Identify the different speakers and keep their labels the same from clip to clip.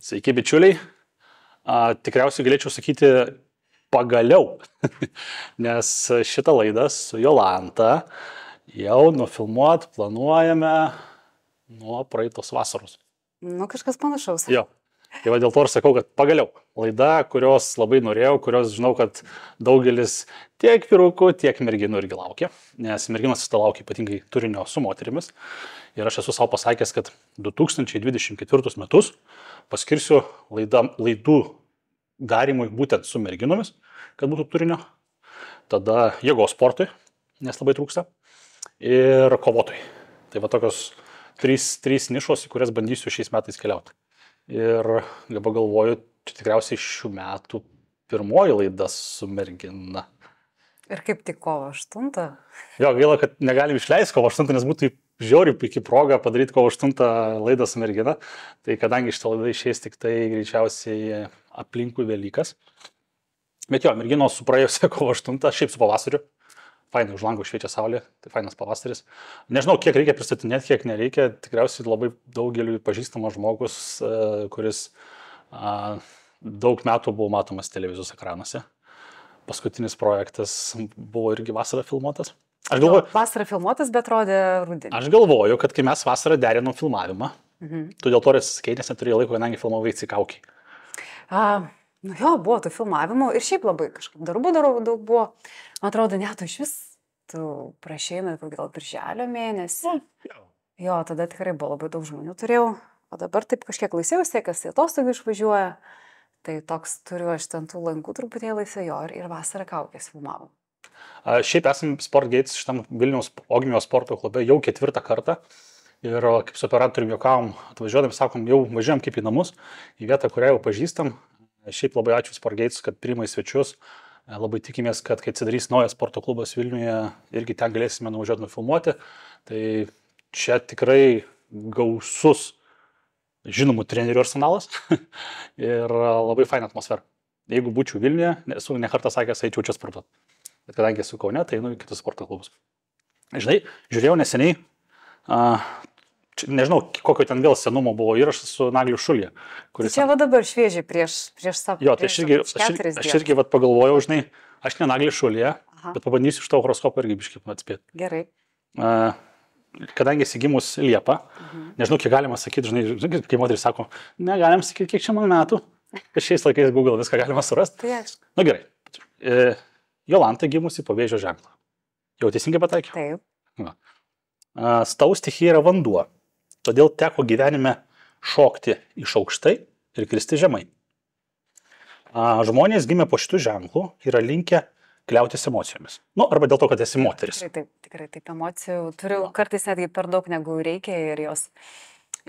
Speaker 1: Sveiki, bičiuliai. Tikriausiai galėčiau sakyti pagaliau, nes šitą laidą su Jolanta jau nufilmuot planuojame nuo praeitos vasaros.
Speaker 2: Nu, kažkas panašaus.
Speaker 1: Jo. Tai va dėl to ir sakau, kad pagaliau laida, kurios labai norėjau, kurios žinau, kad daugelis tiek vyrukų, tiek merginų irgi laukia, nes merginos laukia ypatingai turinio su moterimis. Ir aš esu savo pasakęs, kad 2024 metus paskirsiu laidų darimui būtent su merginomis, kad būtų turinio. Tada jėgos sportui, nes labai trūksta. Ir kovotojai. Tai va tokios trys nišos, į kurias bandysiu šiais metais keliauti. Ir dabar galvoju, čia tikriausiai šių metų pirmoji laida su mergina.
Speaker 2: Ir kaip tik kovo 8?
Speaker 1: Jo, gaila, kad negalim išleisti kovo 8, nes būtų žiauriai puikiai proga padaryti kovo 8 laidą su mergina. Tai kadangi šitą laidą išeis tik tai greičiausiai aplinkui Velykas. Bet jo, merginos su praėjusią kovo 8, šiaip su pavasariu. Fainai, už langų šviečia saulė, tai fainas pavasaris. Nežinau, kiek reikia pristatinėti, kiek nereikia. Tikriausiai labai daugeliui pažįstamas žmogus, kuris daug metų buvo matomas televizijos ekranuose. Paskutinis projektas buvo irgi vasarą filmuotas. Aš galvoju,
Speaker 2: vasarą filmuotas, bet rodė rudenį.
Speaker 1: Aš galvoju, kad kai mes vasarą derinom filmavimą, tu dėl to atsisakei, nes neturėjai laiko, kadangi filmavai Cikaukiai.
Speaker 2: Nu jo, buvo tų filmavimų ir šiaip labai kažkaip darbų daug buvo. Man atrodo, net iš vis tu prašėjai gal birželio mėnesį. Jo, tada tikrai buvo labai daug žmonių turėjau. O dabar taip kažkiek laisviausi, kas į atostogų išvažiuoja. Tai toks turiu aš ten tų lankų truputėlį laisvėjo ir vasarą kaukės filmavom.
Speaker 1: Šiaip esam Sportgates šitam Vilniaus Ogmios sporto klube jau 4. kartą. Ir kaip su operatorium juokavom, atvažiuodam, sakom, jau važiuojam kaip į namus, į vietą, kurią jau pažįstam. Šiaip labai ačiū Sportgates, kad priima į svečius. Labai tikimės, kad kai atsidarys naujas sporto klubas Vilniuje, irgi ten galėsime nuvažiuoti nufilmuoti. Tai čia tikrai gausus žinomų trenerių arsenalas ir labai faina atmosfera. Jeigu būčiau Vilniuje, esu ne kartą sakęs, eičiau čia sportuoti. Bet kadangi esu Kaune, tai einu į kitus sporto klubus. Žinai, žiūrėjau neseniai, nežinau, kokio ten vėl senumo buvo įrašas su Nagliu Šulija.
Speaker 2: Čia va dabar šviežiai prieš savo.
Speaker 1: Jo, tai aš irgi pagalvojau, žinai, aš ne Nagliu Šulija, bet pabandysiu iš to horoskopą irgi biškai atspėti.
Speaker 2: Gerai.
Speaker 1: Kadangi esi gimus Liepą, nežinau, kiek galima sakyti, žinai, kai moteris sako, negalim sakyti, kiek čia man metų. Šiais laikais Google viską galima surasti.
Speaker 2: Tai aišku.
Speaker 1: Na gerai. Jolanta gimusi po Vėžio ženklą. Jau teisingai pataikiau?
Speaker 2: Taip.
Speaker 1: Stau stichija yra vanduo. Todėl teko gyvenime šokti iš aukštai ir kristi žemai. Žmonės gimę po šitų ženklų yra linkę kliautis emocijomis. Nu, arba dėl to, kad esi moteris.
Speaker 2: Tikrai taip, emocijų turiu kartais netgi per daug negu reikia ir jos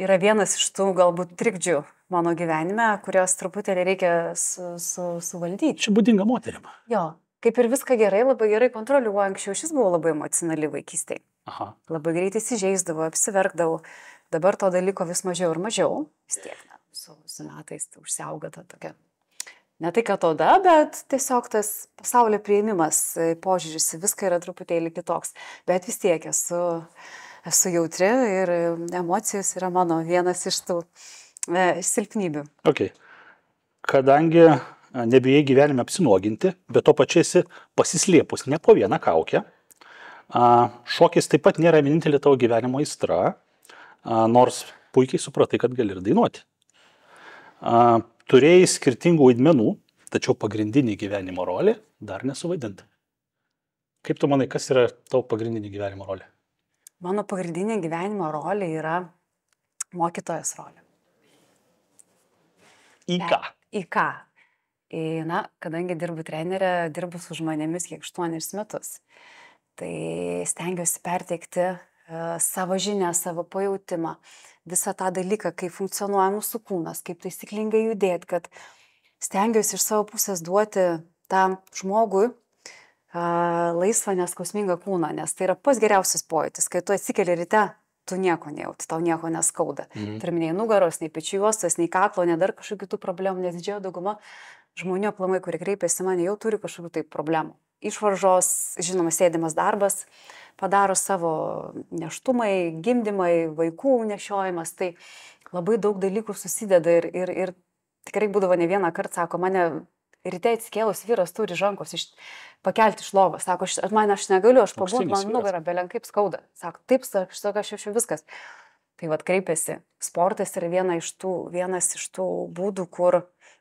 Speaker 2: yra vienas iš tų galbūt trikdžių mano gyvenime, kurios truputėlį reikia suvaldyti.
Speaker 1: Čia būdinga moterim.
Speaker 2: Jo, kaip ir viską gerai, labai gerai kontroliuoju. Anksčiau šis buvo labai emocionali vaikystėje. Labai greitai įsižeisdavau, apsiverkdavau. Dabar to dalyko vis mažiau ir mažiau. Vis tiek, su metais tai užsiauga ta tokia. Ne tai, kad oda, bet tiesiog tas pasaulio priėmimas, požiūris, viską yra truputėlį kitoks. Bet vis tiek esu jautri ir emocijos yra mano vienas iš tų silpnybių.
Speaker 1: Okay. Kadangi nebijai gyvenime apsinuoginti, bet to pačiai esi pasislėpus ne po vieną kaukę, šokis taip pat nėra vienintelė tavo gyvenimo aistra, nors puikiai supratai, kad gali ir dainuoti. Turėjai skirtingų vaidmenų, tačiau pagrindinį gyvenimo rolį dar nesuvaidinti. Kaip tu manai, kas yra tavo pagrindinė gyvenimo rolė?
Speaker 2: Mano pagrindinė gyvenimo rolė yra mokytojas rolė.
Speaker 1: Į ką?
Speaker 2: Į ką? Na, kadangi dirbu trenerė, dirbu su žmonėmis kiek 8 metus. Tai stengiuosi perteikti savo žinią, savo pajautimą, visą tą dalyką, kaip funkcionuoja mūsų kūnas, kaip taisyklingai judėti, kad stengiuosi iš savo pusės duoti tam žmogui laisvą, neskausmingą kūną, nes tai yra pats geriausias pojūtis, kai tu atsikeli ryte, tu nieko nejauti, tau nieko neskauda. Tarp nei nugaros, nei pečių juostos, nei kaklo, nei dar kažkokių kitų problemų, nes didžioji dauguma žmonių aplamai, kurie kreipiasi mane, jau turi kažkokių tai problemų. Išvaržos, žinoma, sėdimas darbas, padaro savo nėštumai, gimdymai, vaikų nešiojimas. Tai labai daug dalykų susideda ir tikrai būdavo ne vieną kartą, sako, mane ryte atsikėlus vyras turi rankos pakelti iš lovos, sako, aš negaliu, aš pabūnu, man nugarą belen kaip skauda, sako, taip, sako, aš jau viskas. Tai vat kreipiasi, sportas yra vienas iš tų būdų,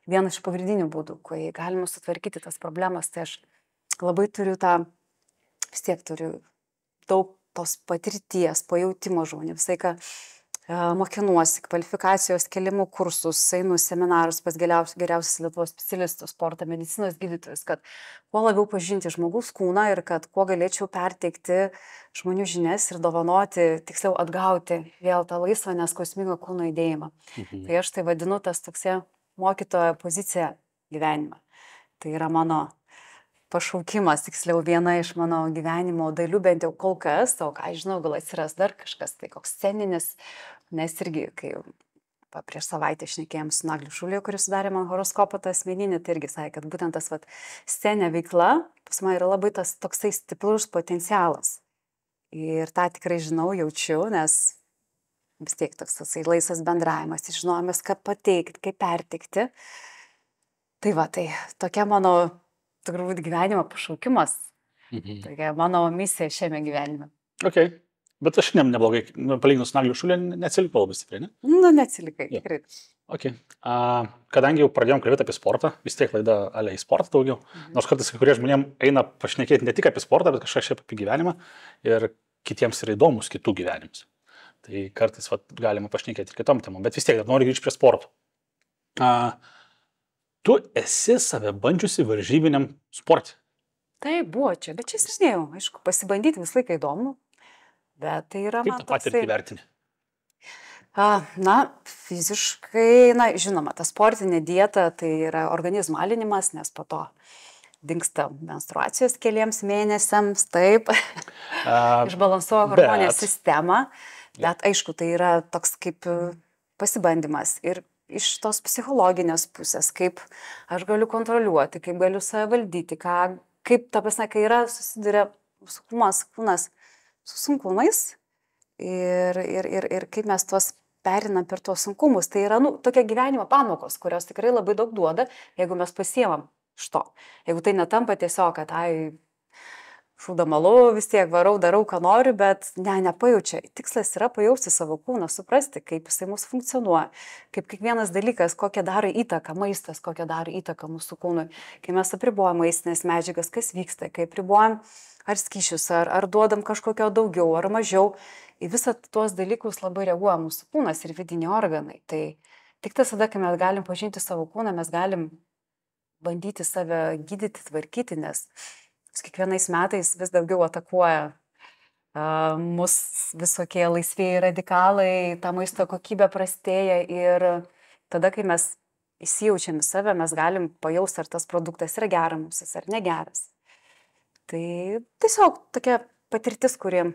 Speaker 2: vienas iš pagrindinių būdų, kai galima sutvarkyti tas problemas, tai aš labai vis tiek turiu daug tos patirties, pajautimo žmonių, visai ką mokinuosi, kvalifikacijos kelimų kursus, einu seminarus pas geriausius Lietuvos specialistus, sporto medicinos gydytojus, kad kuo labiau pažinti žmogaus kūną ir kad kuo galėčiau perteikti žmonių žinias ir dovanoti, tiksliau atgauti vėl tą laisvą, neskausmingą kūno judėjimą. Tai aš tai vadinu tas toksai mokytojo pozicija gyvenime. Tai yra mano pašaukimas, tiksliau viena iš mano gyvenimo dalių, bent jau kol kas, o ką žinau, gal atsiras dar kažkas, tai koks sceninis, nes irgi, kai prieš savaitę šnekėjom su Nagliu Šuliu, kuris sudarė man horoskopą tą asmeninį, tai irgi sakė, kad būtent tas sceninė veikla pas man yra labai tas toksai stiprus potencialas. Ir tą tikrai žinau, jaučiu, nes vis tiek toksai laisvas bendravimas, žinojimas, ką pateikti, kaip perteikti. Tai tai tokia mano turbūt gyvenimo pašaukimas. Tokia mano misija šiame gyvenime.
Speaker 1: Ok. Bet aš neblogai, palyginus Nagliu Šulį, neatsilikau labai stipriai, ne?
Speaker 2: Nu, neatsilikai, tikrai.
Speaker 1: Ok. Kadangi jau pradėjom kalbėti apie sportą, vis tiek laida į sportą daugiau, nors kartais kai kurie žmonėm eina pašnekėti ne tik apie sportą, bet kažką apie gyvenimą ir kitiems yra įdomus kitų gyvenimus. Tai kartais galima pašnekėti ir kitom temom, bet vis tiek noriu grįžti prie sporto. Tu esi save bandžiusi varžybiniam sportui?
Speaker 2: Tai buvo čia, bet čia sėdėjau, aišku, pasibandyti visą laiką įdomu, bet tai yra
Speaker 1: man toksai... Kaip tą patirtį vertini?
Speaker 2: Na, fiziškai, žinoma, ta sportinė dieta tai yra organizmo alinimas, nes po to dingsta menstruacijos keliems mėnesiams, taip, išbalansuoja hormoninę sistemą, bet aišku, tai yra toks kaip pasibandymas ir iš tos psichologinės pusės, kaip aš galiu kontroliuoti, kaip galiu save valdyti, kaip ta prasme, kai susiduria kūnas su sunkumais ir kaip mes tuos perinam per tuos sunkumus. Tai yra, tokia gyvenimo pamokos, kurios tikrai labai daug duoda, jeigu mes pasiemam iš to. Jeigu tai netampa tiesiog, kad šūdamalu, vis tiek varau, darau, ką noriu, bet nepajaučia. Tikslas yra pajausti savo kūną, suprasti, kaip jisai mūsų funkcionuoja, kaip kiekvienas dalykas, kokią daro įtaką maistas, kokią daro įtaką mūsų kūnui. Kai mes apribojam maistinės medžiagas, kas vyksta, kai apribojam ar skysčius, ar duodam kažkokio daugiau, ar mažiau, į visą tuos dalykus labai reaguoja mūsų kūnas ir vidiniai organai. Tai tik tada, kai mes galim pažinti savo kūną, mes galim bandyti save gydyti, tvarkyti, nes kiekvienais metais vis daugiau atakuoja mus visokie laisvieji radikalai, ta maisto kokybė prastėja ir tada, kai mes įsijaučiam į save, mes galim pajausti, ar tas produktas yra geras, ar negeras. Tai tiesiog tokia patirtis, kuri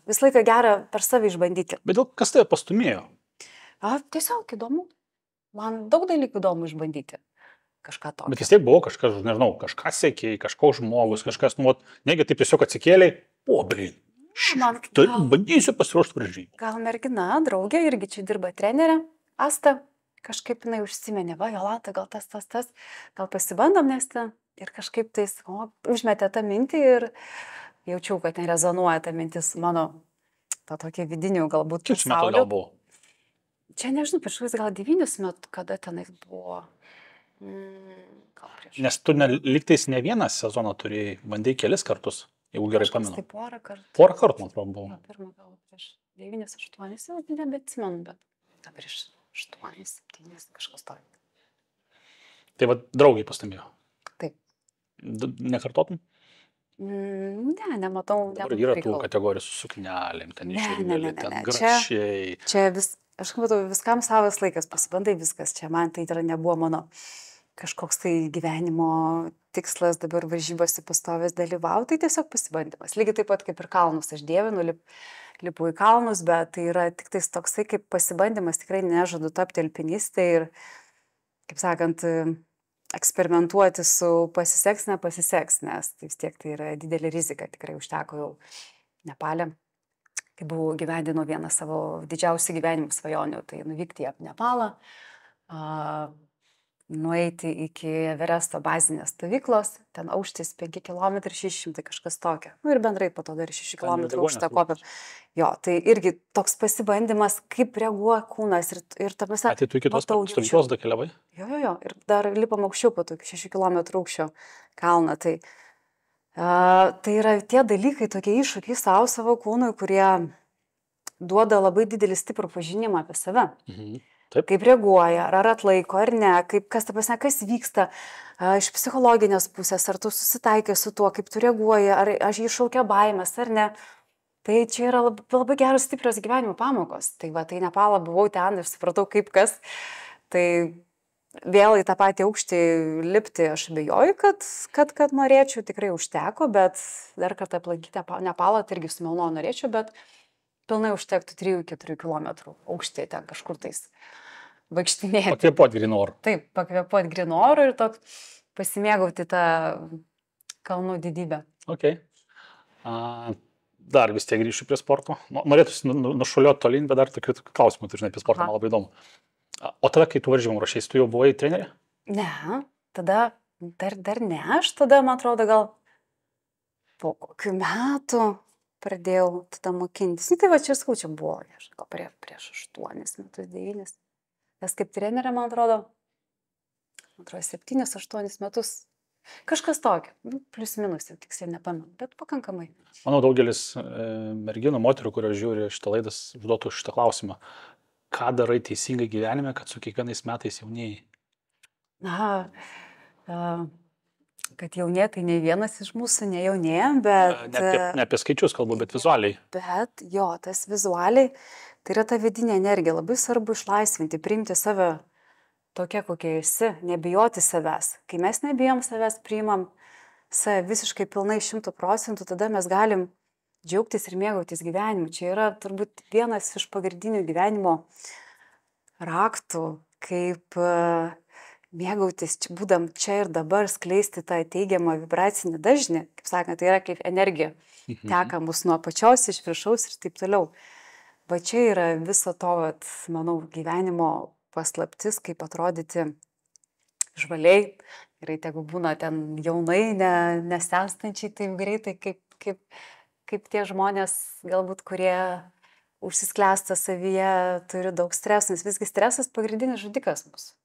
Speaker 2: visą laiką gera per save išbandyti.
Speaker 1: Bet kas tave pastumėjo?
Speaker 2: Tiesiog įdomu. Man daug dalykų įdomu išbandyti. Kažką tokio.
Speaker 1: Bet vis tiek buvo kažkas, nežinau, kažkas sekėjai, kažkoks žmogus, kažkas, negi taip tiesiog atsikėliai, bandysiu pasiruošti varžybų.
Speaker 2: Gal mergina, draugė, irgi čia dirba trenerė, Asta, kažkaip jinai užsiminė, Jolanta, gal tas, gal pasibandom, nes ir kažkaip tais, užmetė tą mintį ir jaučiau, kad nerezonuoja ta mintis mano, tą tokį vidinių galbūt
Speaker 1: pasaulių. Kiek metų gal buvo?
Speaker 2: Čia nežinau, prieš gal 9 metų, kada tenais buvo.
Speaker 1: Nes tu lygtais ne vieną sezoną turėjai, bandėjai kelis kartus, jeigu gerai pamenu.
Speaker 2: Tai porą kartų.
Speaker 1: Porą kartų, man atrodo, buvo.
Speaker 2: Pirmą gal prieš 9-8, jau nebeatsimenu, bet prieš 8-7 kažkas tokio.
Speaker 1: Tai draugai pastumėjo?
Speaker 2: Taip.
Speaker 1: Nekartotum?
Speaker 2: Nematau.
Speaker 1: Dabar yra tų kategorijų su suknelėm, ten išėjėlė, ten grašiai.
Speaker 2: Čia aš matau, viskam savas laikas, pasibandai viskas. Čia man tai nebuvo mano kažkoks tai gyvenimo tikslas dabar varžybose pastovės dalyvauti, tai tiesiog pasibandymas. Lygiai taip pat kaip ir kalnus, aš dievinu, lipu į kalnus, bet tai yra tik tais toksai kaip pasibandymas, tikrai nežadu tapti alpinistė ir, kaip sakant, eksperimentuoti su pasiseks, nepasiseks, nes tai vis tiek tai yra didelė rizika, tikrai užteko jau Nepale kai buvau gyvendinau vieną savo didžiausių gyvenimo svajonių, tai nuvykti į Nepalą, nueiti iki Everesto bazinės stovyklos, ten aukštis 5 km 600 kažkas tokio. Nu ir bendrai po to dar 6 km aukštą kopę. Jo, tai irgi toks pasibandymas, kaip reaguoja kūnas ir ta prasme.
Speaker 1: Tai tu iki tos stovyklos dakeliavai?
Speaker 2: Jo, ir dar lipam aukščiau po tokį 6 km aukščio kalną. Tai yra tie dalykai, tokie iššūkiai savo kūnui, kurie duoda labai didelį stiprų pažinimą apie save.
Speaker 1: Taip.
Speaker 2: Kaip reaguoja, ar atlaiko, ar ne, kas vyksta iš psichologinės pusės, ar tu susitaikai su tuo, kaip tu reaguoji, ar aš iššaukia baimės, ar ne. Tai čia yra labai geros stiprios gyvenimo pamokos. Tai Nepalą buvau ten ir supratau, kaip kas. Tai vėl į tą patį aukštį lipti aš abejoju, kad norėčiau, tikrai užteko, bet dar kartą aplankyti Nepalą, tai irgi su malonu norėčiau, bet pilnai užtektų 3-4 km aukštį ten kažkur tais vaikštinėti.
Speaker 1: Pakvėpuoti grynu oru.
Speaker 2: Taip, pakvėpuoti grynu oru ir toks pasimėgauti tą kalnų didybę.
Speaker 1: Ok. Dar vis tiek grįšiu prie sporto. Norėtųsi nušuoliuoti tolyn, bet dar tokių klausimų, tu žinai, apie sportą man labai įdomu. O tada, kai tu varžymų ruošėsi, tu jau buvai trenerė?
Speaker 2: Ne, tada dar ne, aš tada, man atrodo, gal po kokių metų pradėjau tada mokintis. Tai va čia ir skaučiu buvo, prieš 8 metus, 9. Nes kaip trenerė, man atrodo 7-8 metus. Kažkas tokio, plius minus, tiksliai nepamenu, bet pakankamai.
Speaker 1: Manau, daugelis merginų, moterų, kurios žiūri šitą laidą, užduotų šitą klausimą. Ką darai teisingai gyvenime, kad su kiekvienais metais jaunėjai?
Speaker 2: Kad jaunė, tai ne vienas iš mūsų nejaunėjom, bet...
Speaker 1: Ne apie skaičius kalbu, bet vizualiai.
Speaker 2: Bet jo, tas vizualiai, tai yra ta vidinė energija. Labai svarbu išlaisvinti, priimti save tokia, kokia esi, nebijoti savęs. Kai mes nebijom savęs, priimam save visiškai pilnai 100%, tada mes galim džiaugtis ir mėgautis gyvenimu. Čia yra turbūt vienas iš pagrindinių gyvenimo raktų, kaip... mėgautis, būdam čia ir dabar, skleisti tą teigiamą vibracinį dažnį, kaip sakant, tai yra kaip energija, teka mus nuo apačios, iš viršaus ir taip toliau. Va čia yra viso to, manau, gyvenimo paslaptis, kaip atrodyti žvaliai, gerai, tegu būna ten jaunai, nesenstančiai taip greitai, kaip tie žmonės, galbūt, kurie užsisklęsta savyje, turi daug streso, nes visgi stresas pagrindinis žudikas mūsų.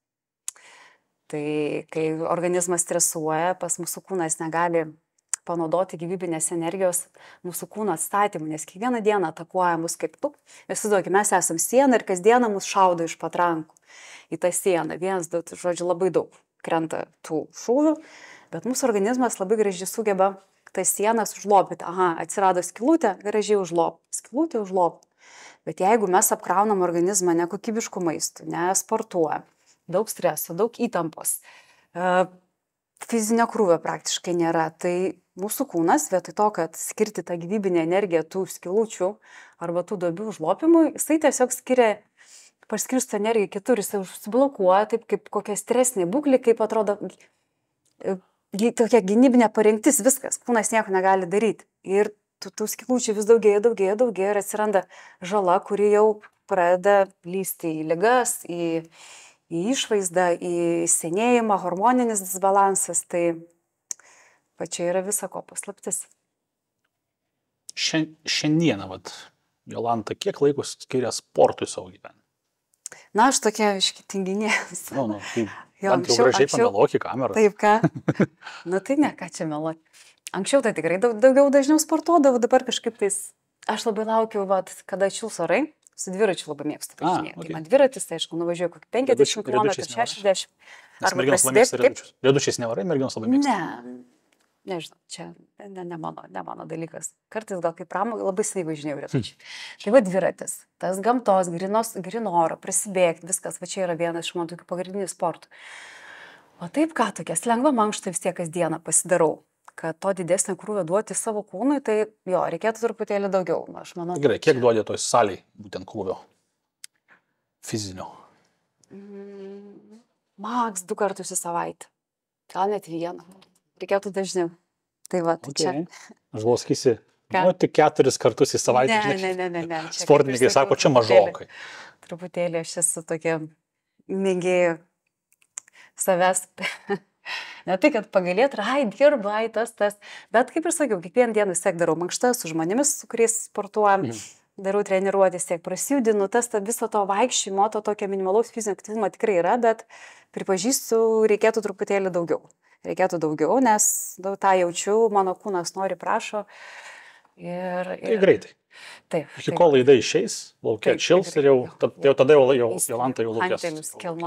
Speaker 2: Tai kai organizmas stresuoja, pas mūsų kūnas negali panaudoti gyvybinės energijos mūsų kūno atstatymui, nes kiekvieną dieną atakuoja mus kaip tu. Įsivaizduokime, mes esam siena ir kasdieną mus šaudo iš patrankų į tą sieną. 1, 2, žodžiu, labai daug krenta tų šūvių, bet mūsų organizmas labai gražiai sugeba tas sienas užlopyti. Aha, atsirado skylutė, gražiai užlop. Skylutė užlop. Bet jeigu mes apkraunam organizmą nekokybiškų maistų, nesportuojam, daug streso, daug įtampos, fizinio krūvio praktiškai nėra, tai mūsų kūnas vietoj to, kad skirti tą gyvybinę energiją tų skilučių arba tų duobių užlopimui, jisai tiesiog paskirsto energiją kitur, jisai užsiblokuoja, taip kaip kokia stresinė būklė, kaip atrodo tokia gynybinė parengtis, viskas, kūnas nieko negali daryti. Ir tų skilučių vis daugėja ir atsiranda žala, kuri jau pradeda lysti į ligas, į išvaizdą, į senėjimą, hormoninis disbalansas, tai pačia yra visa ko paslaptis.
Speaker 1: Šiandieną, Jolanta, kiek laiko skiria sportui savo gyvenime?
Speaker 2: Na, aš tokia tinginė.
Speaker 1: Bent jau gražiai pameluok į kamerą.
Speaker 2: Taip, ką? Tai ne, ką čia meluoti. Anksčiau tai tikrai dažniau sportuodavau, dabar kažkaip tais, aš labai laukiu, kada atšils orai. Su dviračiu labai mėgstu važinėti. Okay. Man dviratis, tai aišku, nuvažiuoju kokį 50 km, 60.
Speaker 1: Nes merginos labai mėgsta riedučius. Riedučiais nevarai, merginos labai mėgsta.
Speaker 2: Ne, nežinau, čia ne mano dalykas. Kartais gal kaip pramogą labai seniai važinėjau riedučiai. Tai va dviratis, tas gamtos, grino oro, prasibėgti, viskas, va čia yra vienas iš mano tokių pagrindinių sportų. O taip ką, tokias lengva mankštą vis tiek kasdieną pasidarau. Kad to didesnio krūvio duoti savo kūnui, tai jo, reikėtų truputėlį daugiau. Aš manau,
Speaker 1: gerai, kiek duodi toj saliai būtent krūvio fizinio?
Speaker 2: Maks 2 kartus į savaitę. Gal net 1. Reikėtų dažniau. Tai va, tai čia.
Speaker 1: Aš galvoju, sakysi,
Speaker 2: Ką?
Speaker 1: Nu, tik 4 kartus į savaitę.
Speaker 2: Ne.
Speaker 1: Sportininkai sako, čia mažokai.
Speaker 2: Truputėlį aš esu tokia mėgėjų savęs. Ne tai, kad pagalėt, dirbu, tas. Bet kaip ir sakiau, kiekvieną dieną vis tiek darau mankštą su žmonėmis, su kuriais sportuojam. Darau treniruotės, tiek prasijudinu, viso to vaikščiojimo, to tokio minimalaus fizinio aktyvumo tikrai yra, bet pripažįstu, reikėtų truputėlį daugiau. Nes tą jaučiu, mano kūnas nori, prašo.
Speaker 1: Tai greitai.
Speaker 2: Taip.
Speaker 1: Iki kol laida išeis, laukia atšils ir jau tada Jolanta jau laukės.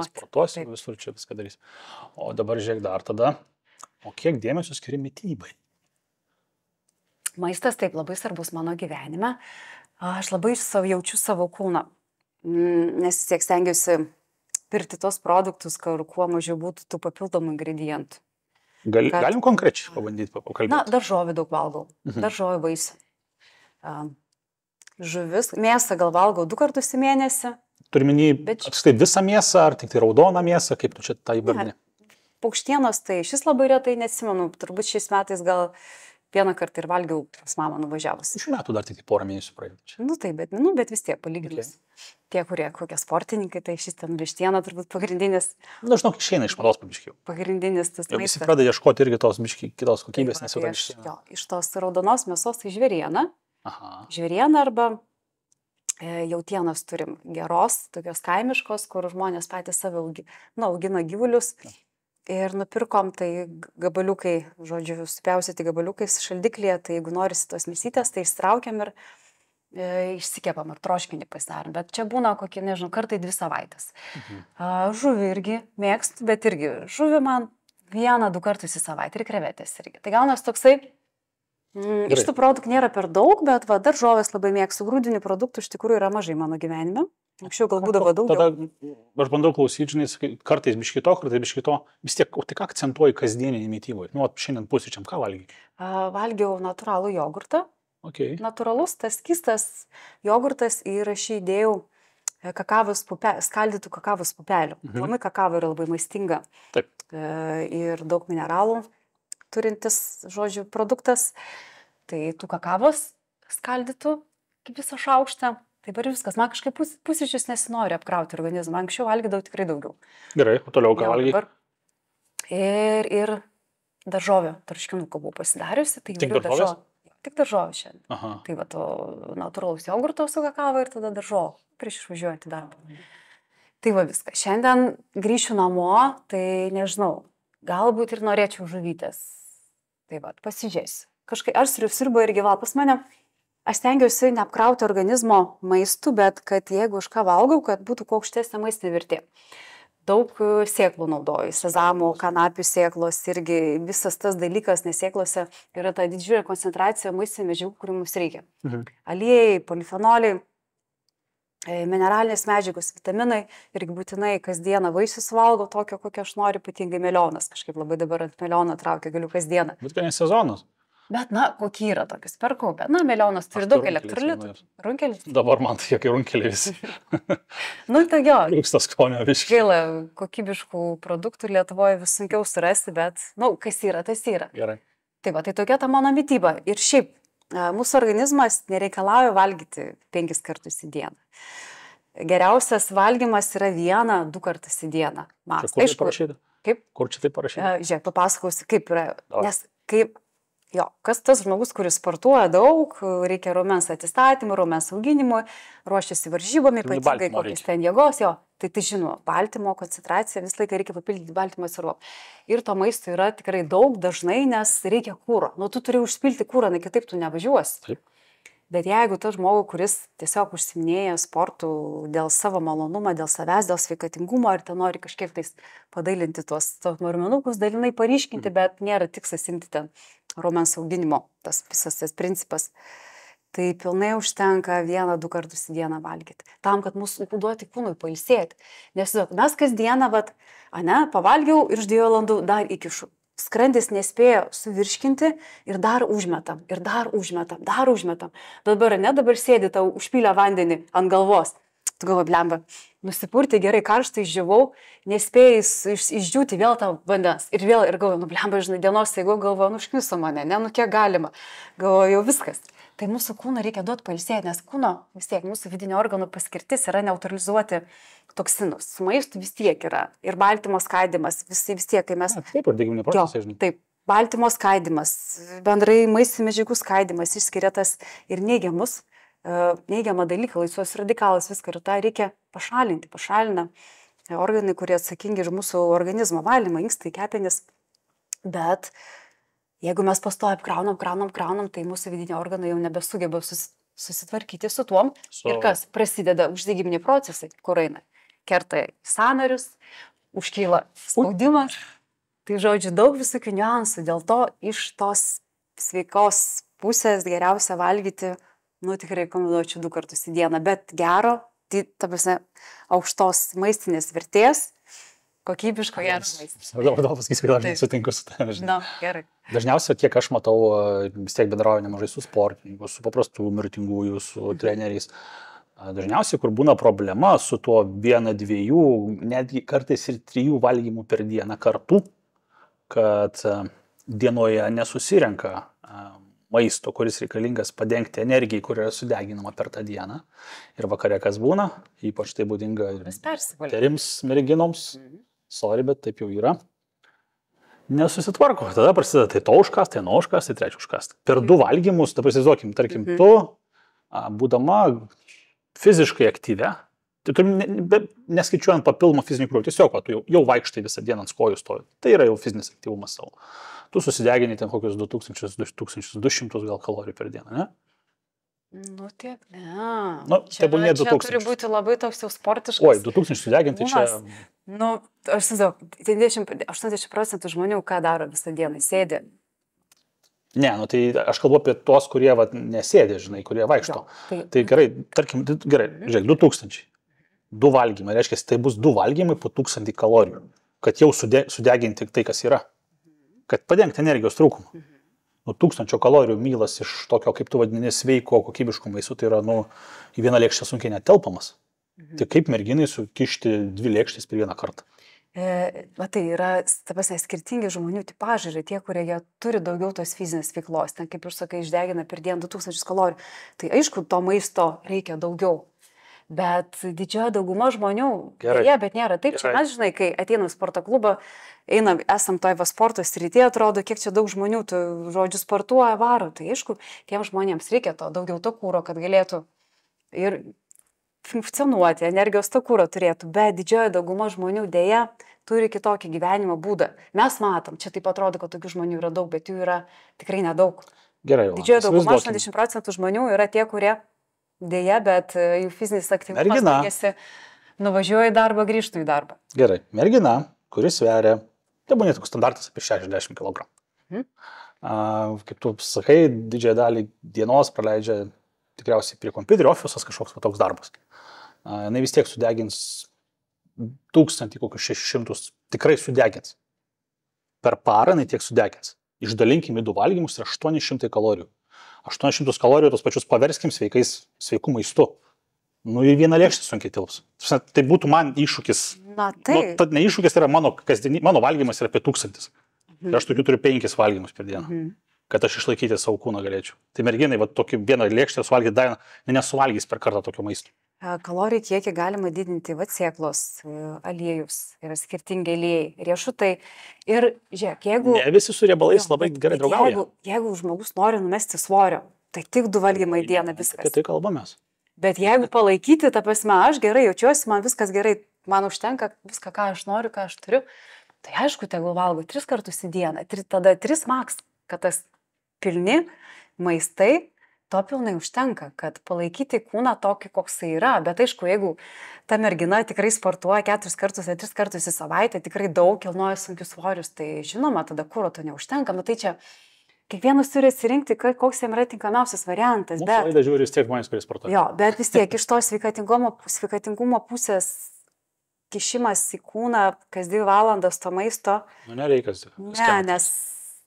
Speaker 1: Sportuosi, visur čia viską darys. O dabar žiūrėk dar tada, o kiek dėmesio skiri mitybai?
Speaker 2: Maistas taip labai svarbus mano gyvenime. Aš labai jaučiu savo kūną, nes vis tiek stengiuosi pirkti tos produktus, kur kuo mažiau būtų tų papildomų ingredientų.
Speaker 1: Galim konkrečiai pabandyti pakalbėti?
Speaker 2: Na, daržovių daug valgau, daržovių vaisių. Žuvis, mėsą gal valgau 2 kartus į mėnesį.
Speaker 1: Turminį apskritai visą mėsą, ar tik tai raudoną mėsą, kaip tu čia tą įvardini?
Speaker 2: Paukštienos, tai šis labai retai neatsimenu, turbūt šiais metais gal 1 kartą ir valgiau pas mamą nuvažiavus.
Speaker 1: Šių metų dar tik porą mėnesių praėjo.
Speaker 2: Nu taip, bet vis tiek palyginus. Tie, kurie kokie sportininkai, tai šis ten vištiena turbūt pagrindinis.
Speaker 1: Na, žinok, išeina iš mados pabiškiau.
Speaker 2: Pagrindinis tas maistas.
Speaker 1: Visi pradeda ieškoti irgi tos kitos kokybės, nes jau
Speaker 2: vištiena. Iš tos raudonos mėsos tai žvėriena. Žvėriena arba jautienos turim geros, tokios kaimiškos, kur žmonės patys save augina gyvulius. Ir nupirkom tai gabaliukai, žodžiu, supjausyti gabaliukais šaldiklyje, tai jeigu norisi tos mėsytės, tai ištraukiam ir išsikepam ar troškinį pasidarom. Bet čia būna kokie, nežinau, kartai 2 savaitės. Žuvį irgi mėgstu, bet irgi žuvį man 1-2 kartus į savaitę ir krevetės irgi. Tai gaunas toksai, iš tų produktų nėra per daug, bet daržovės labai mėgstu, grūdinių produktų iš tikrųjų yra mažai mano gyvenime. Anksčiau gal būdavo daugiau.
Speaker 1: Tada aš bandau klausyti, žinai, kartais biškito, vis tiek, o tik akcentuoji kasdienį mytybą. Nu, šiandien pusryčiam ką valgiai?
Speaker 2: Valgiau natūralų jogurtą.
Speaker 1: Okay.
Speaker 2: Natūralus, tas skystas jogurtas ir aš įdėjau skaldytų kakavos pupelių. Planai kakava yra labai maistinga.
Speaker 1: Taip.
Speaker 2: Ir daug mineralų turintis, žodžiu, produktas. Tai tų kakavos skaldytų kaip visą šaukštą. Taip ir viskas. Man kažkaip pusryčius nesinori apkrauti organizmą. Anksčiau valgydavau tikrai daugiau.
Speaker 1: Gerai, o toliau ką valgai?
Speaker 2: Ir daržovių tarškinuką buvau pasidariusi. Tai
Speaker 1: tik daržovės?
Speaker 2: Tik daržovių šiandien. Tai va, to natūralaus jogurto su kakava ir tada daržovų prieš išvažiuojant į darbą. Tai va viskas. Šiandien grįšiu namo, tai nežinau, galbūt ir norėčiau žuvytės. Tai va, pasižiūrėsiu. Kažkaip aš sriubo irgi val pas mane. Aš stengiuosi neapkrauti organizmo maistu, bet kad jeigu aš ką valgau, kad būtų kuo aukštesnė maistinė vertė. Daug sėklų naudoju, sezamų, kanapių sėklos irgi visas tas dalykas, nes sėklose yra ta didžiulė koncentracija maistinių medžiagų, kurių mums reikia. Aliejai, polifenoliai, mineralinės medžiagos, vitaminai irgi būtinai kasdieną vaisius valgo tokio, kokio aš noriu, ypatingai melionas. Kažkaip labai dabar ant melioną traukia, galiu kasdieną.
Speaker 1: Bet kad ne sezonas.
Speaker 2: Bet, na, kokie yra tokius perkau, bet, na, melionas turi daug elektrolitų. Runkelis.
Speaker 1: Dabar man tai jokie runkeliai visi.
Speaker 2: Nu, tai jo.
Speaker 1: Trūkstas skonio visiškai.
Speaker 2: Gaila, kokybiškų produktų Lietuvoje vis sunkiau surasti, bet, na, kas yra, tas yra.
Speaker 1: Gerai.
Speaker 2: Tai va, tai tokia ta mano mityba. Ir šiaip, mūsų organizmas nereikalauja valgyti 5 kartus į dieną. Geriausias valgymas yra 1-2 kartus į dieną.
Speaker 1: Kur čia parašyta?
Speaker 2: Kaip?
Speaker 1: Kur čia tai parašyta?
Speaker 2: Žiūrėk, papasakausi, kaip yra. Nes kaip... Jo, kas tas žmogus, kuris sportuoja daug, reikia raumens atstatymui, raumens auginimui, ruošiasi varžybom, ypatingai kokiais ten jėgos, jo, tai žinoma, baltymo koncentracija, visą laiką reikia papildyti baltymo sirupo. Ir to maisto yra tikrai daug, dažnai, nes reikia kūro. Nu, tu turi užpilti kūrą, na kitaip tu nevažiuosi.
Speaker 1: Taip.
Speaker 2: Bet jeigu tas žmogus, kuris tiesiog užsiiminėja sportų dėl savo malonumo, dėl savęs, dėl sveikatingumo ir ten nori kažkiek tais padailinti tuos marmenukus, dalinai paryškinti, bet nėra tikslas imti ten raumens auginimo, tas visas tas principas, tai pilnai užtenka 1-2 kartus į dieną valgyti. Tam, kad mūsų duoti kūnui pailsėti. Nes mes kasdieną, pavalgiau ir už 2 valandų dar įkišu. Skrandis nespėjo suvirškinti ir dar užmetam, ir dar užmetam, dar užmetam. Dabar sėdi tau užpylę vandenį ant galvos. Tu galvoji, blemba, nusipurti gerai karštai išdžiavau, nespėjai išdžiūti vėl tą vandens. Ir vėl, ir galvoju, blemba, žinai, dienos, jeigu galvoju, užkniso mane, ne, nu kiek galima. Galvoju, jau viskas. Tai mūsų kūną reikia duoti pailsėti, nes kūno vis tiek mūsų vidinio organų paskirtis yra neutralizuoti toksinus. Su maistu vis tiek yra. Ir baltymo skaidimas, vis tiek, kai mes...
Speaker 1: Taip, ir degiminiai procesai, žinai.
Speaker 2: Taip, baltymo skaidimas, bendrai maistinių medžiagų skaidimas išskiria tas ir neigiamą dalyką, laisvos radikalas, viską ir tą reikia pašalinti. Pašalina organai, kurie atsakingi už mūsų organizmo valymą, inkstai, kepenis. Bet jeigu mes pastovi apkraunam, tai mūsų vidiniai organai jau nebesugeba susitvarkyti su tuom. Ir kas? Prasideda uždegiminiai procesai, kur eina. Kerta sąnarius, užkyla spaudimas. Tai žodžiu, daug visokių niuansų. Dėl to iš tos sveikos pusės geriausia valgyti, tikrai rekomenduočiau 2 kartus į dieną. Bet gero, tai ta prasme, aukštos maistinės vertės, kokybiško gero maisto.
Speaker 1: Dabar pasakysiu, kad aš sutinku su tavimi.
Speaker 2: Gerai.
Speaker 1: Dažniausiai, kiek aš matau, vis tiek bendrauju nemažai su sportininkų, su paprastų mirtingųjų, su treneriais. Dažniausiai, kur būna problema su tuo 1, 2, netgi kartais ir 3 valgymų per dieną kartu, kad dienoje nesusirenka maisto, kuris reikalingas padengti energijai, kuri yra sudeginama per tą dieną. Ir vakare kas būna, ypač tai būdinga ir terims merginoms, sorry, bet taip jau yra. Nesusitvarko, tada prasideda tai to užkast, tai nuo užkast, tai trečio užkast. Per 2 valgymus, dabar įsivaizduokim, tarkim, tu, būdama fiziškai aktyvę, tai neskaičiuojant papildomą fizinį krūvį, tiesiog tu jau vaikštai visą dieną ant kojų stovi. Tai yra jau fizinis aktyvumas savo. Tu susidegini ten kokius 2200 gal kalorijų per dieną, ne?
Speaker 2: Tiek, ne.
Speaker 1: Tai būnė 2000.
Speaker 2: Čia turi būti labai toks jau sportiškas.
Speaker 1: Oi, 2000 sudeginti čia...
Speaker 2: Aš įsivaizduoju, 80% žmonių ką daro visą dieną, sėdi.
Speaker 1: Ne, tai aš kalbu apie tuos, kurie nesėdė, žinai, kurie vaikšto. Tai gerai, tarkim, žiūrėk, 2000. 2 valgymai, reiškia, tai bus 2 valgymai po 1000 kalorijų, kad jau sudeginti tai, kas yra. Kad padengti energijos trūkumą. 1000 kalorijų mylas iš tokio, kaip tu vadini, sveiko, kokybiško maisto, tai yra, į vieną lėkštę sunkiai netelpamas. Tai kaip merginai sukišti 2 lėkštės per vieną kartą?
Speaker 2: Tai yra, skirtingi žmonių tipažai, yra tie, kurie turi daugiau tos fizinės veiklos, ten, kaip ir sakai, išdegina per dieną 2000 kalorijų. Tai aišku, to maisto reikia daugiau. Bet didžioji dauguma žmonių, bet nėra taip. Čia mes, žinai, kai ateinam į sporto klubą, esam toj sporto srityje, atrodo, kiek čia daug žmonių, žodžiu, sportuoja, varo. Tai aišku, tiems žmonėms reikia to daugiau to kūro, kad galėtų ir funkcionuoti, energijos to kūro turėtų. Bet didžioji dauguma žmonių dėja turi kitokį gyvenimo būdą. Mes matom, čia taip atrodo, kad tokių žmonių yra daug, bet jų yra tikrai nedaug.
Speaker 1: Gerai,
Speaker 2: didžioji dauguma, 80% žmonių yra tie, kurie dėja, bet jų fizinis aktyvumas baigėsi, nuvažiuoja į darbą, grįžtų į darbą.
Speaker 1: Gerai, mergina, kuris sveria, tai būnė toks standartas apie 60 kg. Kaip tu sakai, didžiąją dalį dienos praleidžia tikriausiai prie kompiuterio, ofisas kažkoks toks darbas. Jis vis tiek sudegins 1600, tikrai sudegins. Per parą jis tiek sudegins. Išdalinkime 2 valgymus ir 800 kalorijų. 800 kalorijų tos pačius paverskim sveikų maistu. Į vieną lėkštę sunkiai tilps. Tai būtų man iššūkis. Tai ne iššūkis, tai yra mano valgymas yra apie 1000. Ir aš tokių turiu 5 valgymus per dieną, kad aš išlaikyti savo kūną galėčiau. Tai merginai, tokį vieną lėkštę suvalgyti dainą, nesuvalgys per kartą tokio maisto.
Speaker 2: Kalorijų kiekį galima didinti sėklos, aliejus, yra skirtingi aliejai, riešutai. Ir žiūrėk, jeigu...
Speaker 1: Ne visi su riebalais labai gerai draugauja.
Speaker 2: Jeigu žmogus nori numesti svorio, tai tik 2 valgymai į dieną viskas.
Speaker 1: Apie tai kalbamės.
Speaker 2: Bet jeigu palaikyti, ta prasme, aš gerai jaučiuosi, man viskas gerai, man užtenka viską, ką aš noriu, ką aš turiu, tai aišku, tegul valgo 3 kartus į dieną, tada 3 maks, kad tas pilni maistai, to pilnai užtenka, kad palaikyti kūną tokį, koks jis yra. Bet aišku, jeigu ta mergina tikrai sportuoja 4 kartus, 3 kartus į savaitę, tikrai daug kilnoja sunkius svorius, tai žinoma, tada kuro to neužtenka. Tai čia kiekvienas turi atsirinkti, koks jam yra tinkamiausias variantas.
Speaker 1: Mūsų laidą žiūri vis tiek žmonės, kurie sportuoja.
Speaker 2: Jo, bet vis tiek iš to sveikatingumo pusės kišimas į kūną kas 2 valandas to maisto.
Speaker 1: Nereikia.
Speaker 2: Ne, nes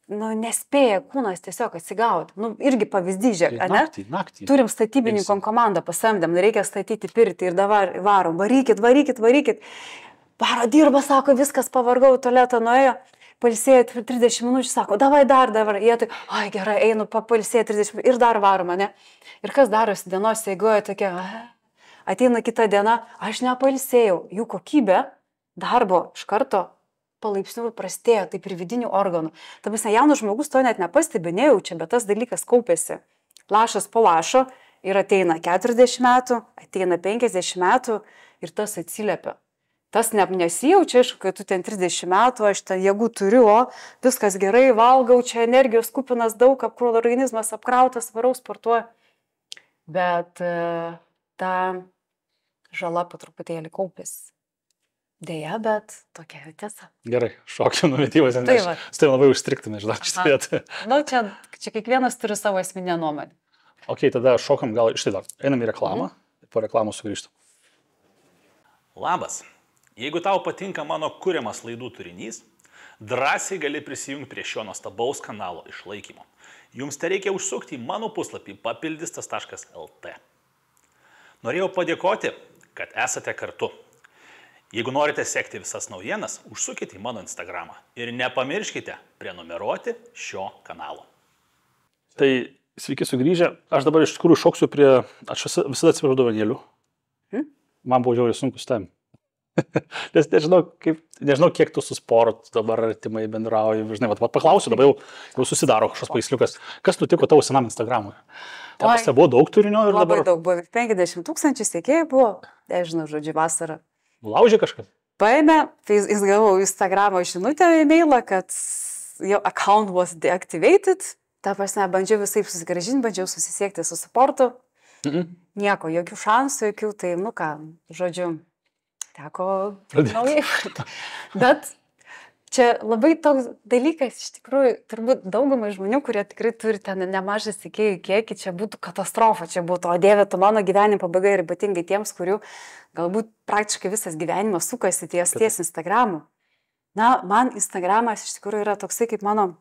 Speaker 2: nespėja kūnas tiesiog atsigauti. Irgi pavyzdys, žiūrėk, ne?
Speaker 1: Naktį.
Speaker 2: Turim statybininkom komandą pasamdėm, reikia statyti pirtį ir dabar varom. Varykit. Varo dirba, sako, viskas, pavargau, į tualetą nuėjo. pailsėję 30 minučių, sako, davai dar, jie tai, ai gerai, einu papalsėję 30 minučių ir dar varoma, ne? Ir kas darosi dienos eigoje tokia, ateina kita diena, aš nepailsėjau, jų kokybė darbo iš karto palaipsniui prastėjo, taip ir vidinių organų. Ta prasme, jaunas žmogus to net nepastebi, nejaučia, bet tas dalykas kaupėsi. Lašas po lašo ir ateina 40 metų, ateina 50 metų ir tas atsiliepia. Tas nesijaučia, aišku, kai tu ten 30 metų, aš ten jėgų turiu, o viskas gerai, valgau, čia energijos kupinas daug, organizmas apkrautas, varau, sportuoju. Bet ta žala po truputėlį kaupėsi. Deja, bet tokia tiesa.
Speaker 1: Gerai, šokio numetyvas, nes tai labai užstriktume, žinau, šitą vietą.
Speaker 2: Na, čia kiekvienas turi savo esminę nuomonę.
Speaker 1: Ok, tada šokam gal iš tai dar. Einam į reklamą, po reklamos sugrįžtam.
Speaker 3: Labas. Jeigu tau patinka mano kuriamas laidų turinys, drąsiai gali prisijungti prie šio nuostabaus kanalo išlaikymo. Jums tereikia užsukti į mano puslapį papildystas.lt. Norėjau padėkoti, kad esate kartu. Jeigu norite sekti visas naujienas, užsukite į mano Instagramą ir nepamirškite prenumeruoti šio kanalo.
Speaker 1: Tai sveiki sugrįžę. Aš dabar iš tikrųjų šoksiu prie... Aš visada atsiprašau dovanėlių. Man buvo žiauriai sunku su tavim. Nes nežinau, kiek tu su sportu dabar artimai bendrauji. Žinai, paklausiu, dabar jau susidaro kažkoks paisliukas. Kas nutiko tavo senam Instagramui? Ten buvo daug turinio ir
Speaker 2: labai
Speaker 1: dabar...
Speaker 2: Daug buvo, 50 000 sekėjų buvo, nežinau, žodžiu, vasarą.
Speaker 1: Laužė kažkas?
Speaker 2: Paėmė, jis gavau Instagramo žinutę e-mailą, kad jo account was deactivated. Ta prasme, bandžiau visai susigrąžinti, bandžiau susisiekti su sportu. Nieko, jokių šansų, jokių, tai, nu ką, žodžiu, teko naujai. Bet čia labai toks dalykas, iš tikrųjų, turbūt daugumai žmonių, kurie tikrai turi ten nemažą sekėjų kiekį, čia būtų katastrofa, čia būtų, o Dieve, tu mano gyvenimo pabaiga ir ypatingai tiems, kurių galbūt praktiškai visas gyvenimas sukasi ties Instagramu. Na, man Instagramas iš tikrųjų yra toksai kaip mano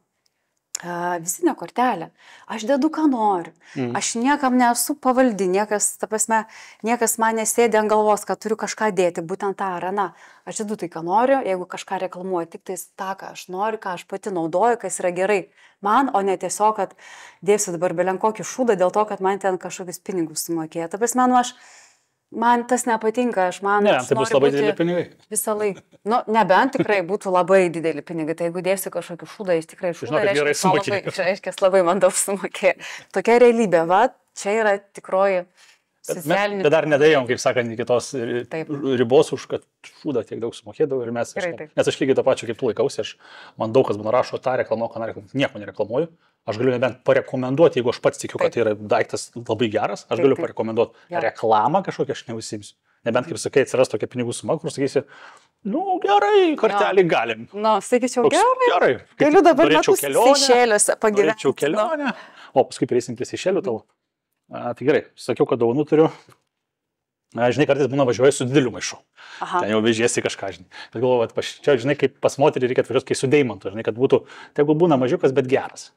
Speaker 2: vizitinė kortelė. Aš dedu, ką noriu. Aš niekam nesu pavaldi, niekas man nesėdė ant galvos, kad turiu kažką dėti, būtent tą ar aną. Aš dedu tai, ką noriu, jeigu kažką reklamuoju, tik tai tą, ką aš noriu, ką aš pati naudoju, kas yra gerai man, o ne tiesiog, kad dėsiu dabar belenkokį šūdą dėl to, kad man ten kažkokius pinigus sumokėjo. Ta prasme, man tas nepatinka,
Speaker 1: Ne, tai bus labai dideli pinigai.
Speaker 2: Visą laiką. Nu, nebent tikrai būtų labai dideli pinigai, tai jeigu dėsiu kažkokį šūdą, jis tikrai šūdą, reiškia, labai man daug sumokė. Tokia realybė, va, čia yra tikroji socialinė.
Speaker 1: Bet dar nedėjom, kaip sakant, iki tos ribos už, kad šūdą tiek daug sumokėdavau ir mes, nes aš lygiai tą pačią kaip tu laikausi, man daug kas būna rašo tą reklamuoju, ką nieko nereklamuoju. Aš galiu nebent parekomenduoti, jeigu aš pats tikiu, kad tai yra daiktas labai geras, aš galiu parekomenduoti reklamą kažkokią, aš neužsiimsiu. Nebent, kaip sakai, atsiras tokia pinigų suma, kur sakysi, nu gerai, kortelį galim.
Speaker 2: Nu, sakyčiau,
Speaker 1: gerai.
Speaker 2: Galiu dabar metus Seišeliuose pagyventi.
Speaker 1: Norėčiau kelionę, o paskui prieisim prie Seišelių tavo. Tai gerai, sakiau, kad dovanų turiu. Žinai, kartais būna važiuoju su dideliu maišu. Ten jau vežiesi kažką, žinai. Bet galvoju, čia, žinai, kaip pas moterį reikia atvažiuoti, kai su deimantu, žinai, kad būtų, tegul būna mažiukas, bet geras.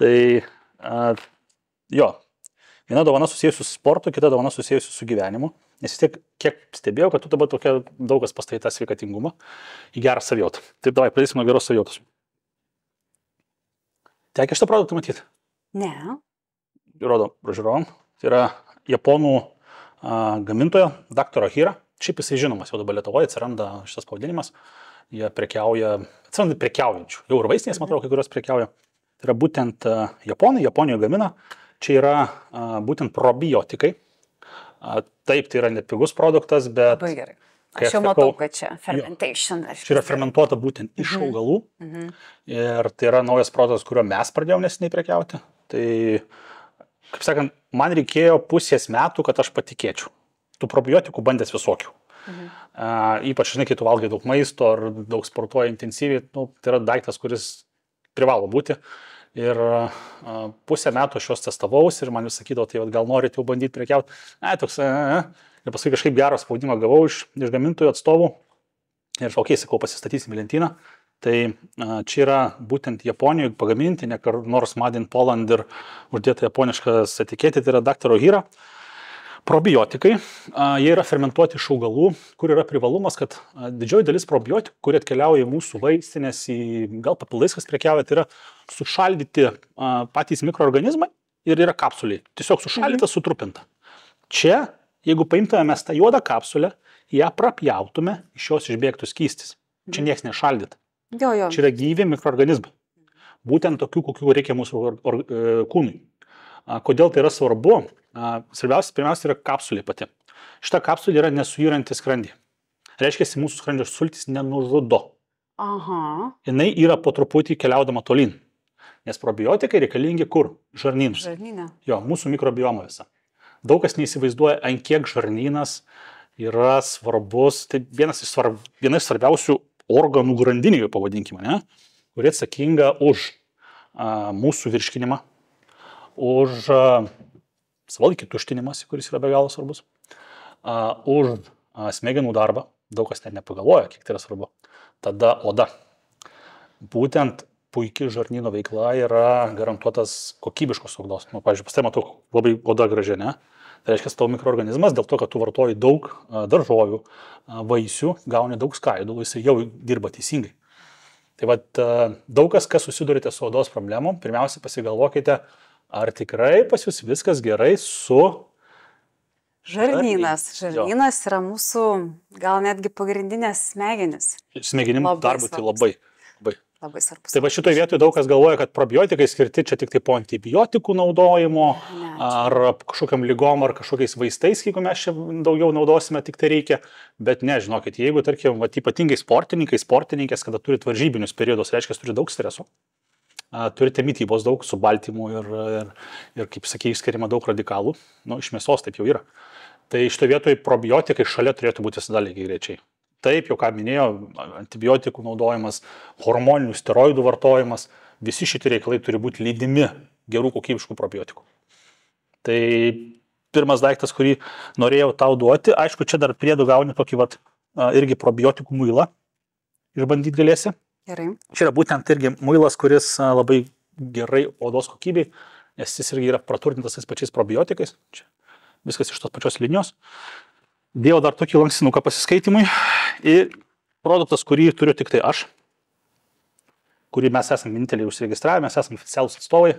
Speaker 1: Tai jo, viena dovana susijusi su sportu, kita dovana susijusi su gyvenimu. Nes vis tiek, kiek stebėjau, kad tu dabar tokia daug kas pastatai tą sveikatingumą į gerą savijautą. Taip, davai, pradėsim nuo geros savijautos. Tekia šitą produktą matyti?
Speaker 2: Ne.
Speaker 1: Rodo, pražiūrovom. Tai yra japonų gamintojo, Dr. Hira. Šiaip jisai žinomas, jau dabar Lietuvoje atsiranda šitas pavadinimas. Jie prekiauja, atsiranda prekiaujančių. Jau ir vaistinės, matau, kai kurios prekiauja. Tai yra būtent Japonijoje gamina. Čia yra būtent probiotikai. Taip, tai yra nepigus produktas, bet...
Speaker 2: Labai gerai. Aš jau matau, kad čia fermentation.
Speaker 1: Čia yra fermentuota būtent iš augalų. Ir tai yra naujas produktas, kurio mes pradėjome neseniai prekiauti. Tai, kaip sakant, man reikėjo pusės metų, kad aš patikėčiau. Tų probiotikų bandęs visokių. Ypač, žinai, kai tu valgai daug maisto ar daug sportuoji intensyviai, tai yra daiktas, kuris privalo būti. Ir pusę metų aš juos testavausi ir man vis sakydavo, tai gal norit jau bandyti prekiauti. Ir paskui kažkaip gerą spaudimą gavau iš gamintojų atstovų. Ir sakau, pasistatysim į lentyną. Tai čia yra būtent Japonijoje pagaminti, ne nors Made in Poland ir uždėta japoniškas etiketė, tai yra Dr. Hira. Probiotikai, jie yra fermentuoti iš augalų, kur yra privalumas, kad didžioji dalis probiotikų, kurie atkeliauja į mūsų vaistinės, į gal papildais, kas prekiauja, tai yra sušaldyti patys mikroorganizmai ir yra kapsuliai. Tiesiog sušaldyta, sutrupinta. Čia, jeigu paimtume mes tą juodą kapsulę, ją prapjautume, iš jos išbėgtų skystis. Čia nieks nešaldyta.
Speaker 2: Jo.
Speaker 1: Čia yra gyvi mikroorganizmai. Būtent tokių, kokių reikia mūsų kūnui. Kodėl tai yra svarbu? Svarbiausia, pirmiausia, yra kapsulė pati. Šita kapsulė yra nesuyranti skrandį. Reiškia, mūsų skrandžio sultys nenužudo.
Speaker 2: Aha.
Speaker 1: Jinai yra po truputį keliaudama tolyn. Nes probiotikai reikalingi kur? Žarnynus.
Speaker 2: Žarnyne.
Speaker 1: Jo, mūsų mikrobioma visa. Daug kas neįsivaizduoja, ant kiek žarnynas yra svarbus. Tai viena iš svarbiausių organų grandinėjų, pavadinkime, ne? Kurie atsakinga už mūsų virškinimą, už savalaikį tuštinimąsi, kuris yra be galo svarbus, už smegenų darbą, daug kas net nepagalvoja, kiek tai yra svarbu. Tada oda. Būtent puikiai žarnyno veikla yra garantuotas kokybiškos odos. Pavyzdžiui, pas tai matau labai oda graži, ne? Tai reiškia, tavo mikroorganizmas, dėl to, kad tu vartoji daug daržovių, vaisių, gauni daug skaidulų, jis jau dirba teisingai. Tai vat, daug kas susidurite su odos problemom, pirmiausia pasigalvokite, ar tikrai pas jūs viskas gerai su
Speaker 2: žarnynas. Žarnynas yra mūsų gal netgi pagrindinės smegenis.
Speaker 1: Smegenim darbui tai labai
Speaker 2: svarbus.
Speaker 1: Tai va šitoje vietoje daug kas galvoja, kad probiotikai skirti čia tik tai po antibiotikų naudojimo, ar kažkokiam lygom, ar kažkokiais vaistais, jeigu mes čia daugiau naudosime, tik tai reikia. Bet nežinokit, jeigu, tarkim, ypatingai sportininkės, kada turit varžybinius periodus, reiškia, turi daug streso, turite mitybos daug su baltymu ir kaip sakė, išskiriama daug radikalų, iš mėsos taip jau yra. Tai šitoje vietoje probiotikai šalia turėtų būti visada lygiai greičiai. Taip, jau ką minėjau, antibiotikų naudojimas, hormoninių steroidų vartojimas, visi šitie reikalai turi būti lydimi gerų kokybiškų probiotikų. Tai pirmas daiktas, kurį norėjau tau duoti, aišku, čia dar priedų gauni tokį irgi probiotikų muilą, išbandyti galėsi.
Speaker 2: Gerai.
Speaker 1: Čia yra būtent irgi muilas, kuris labai gerai odos kokybei, nes jis irgi yra praturtintas tais pačiais probiotikais. Čia viskas iš tos pačios linijos. Dėjau dar tokį lankstinuką pasiskaitimui ir produktas, kurį turiu tik tai aš, kurį mes esame vieninteliai užsiregistravę, mes esame oficialūs atstovai.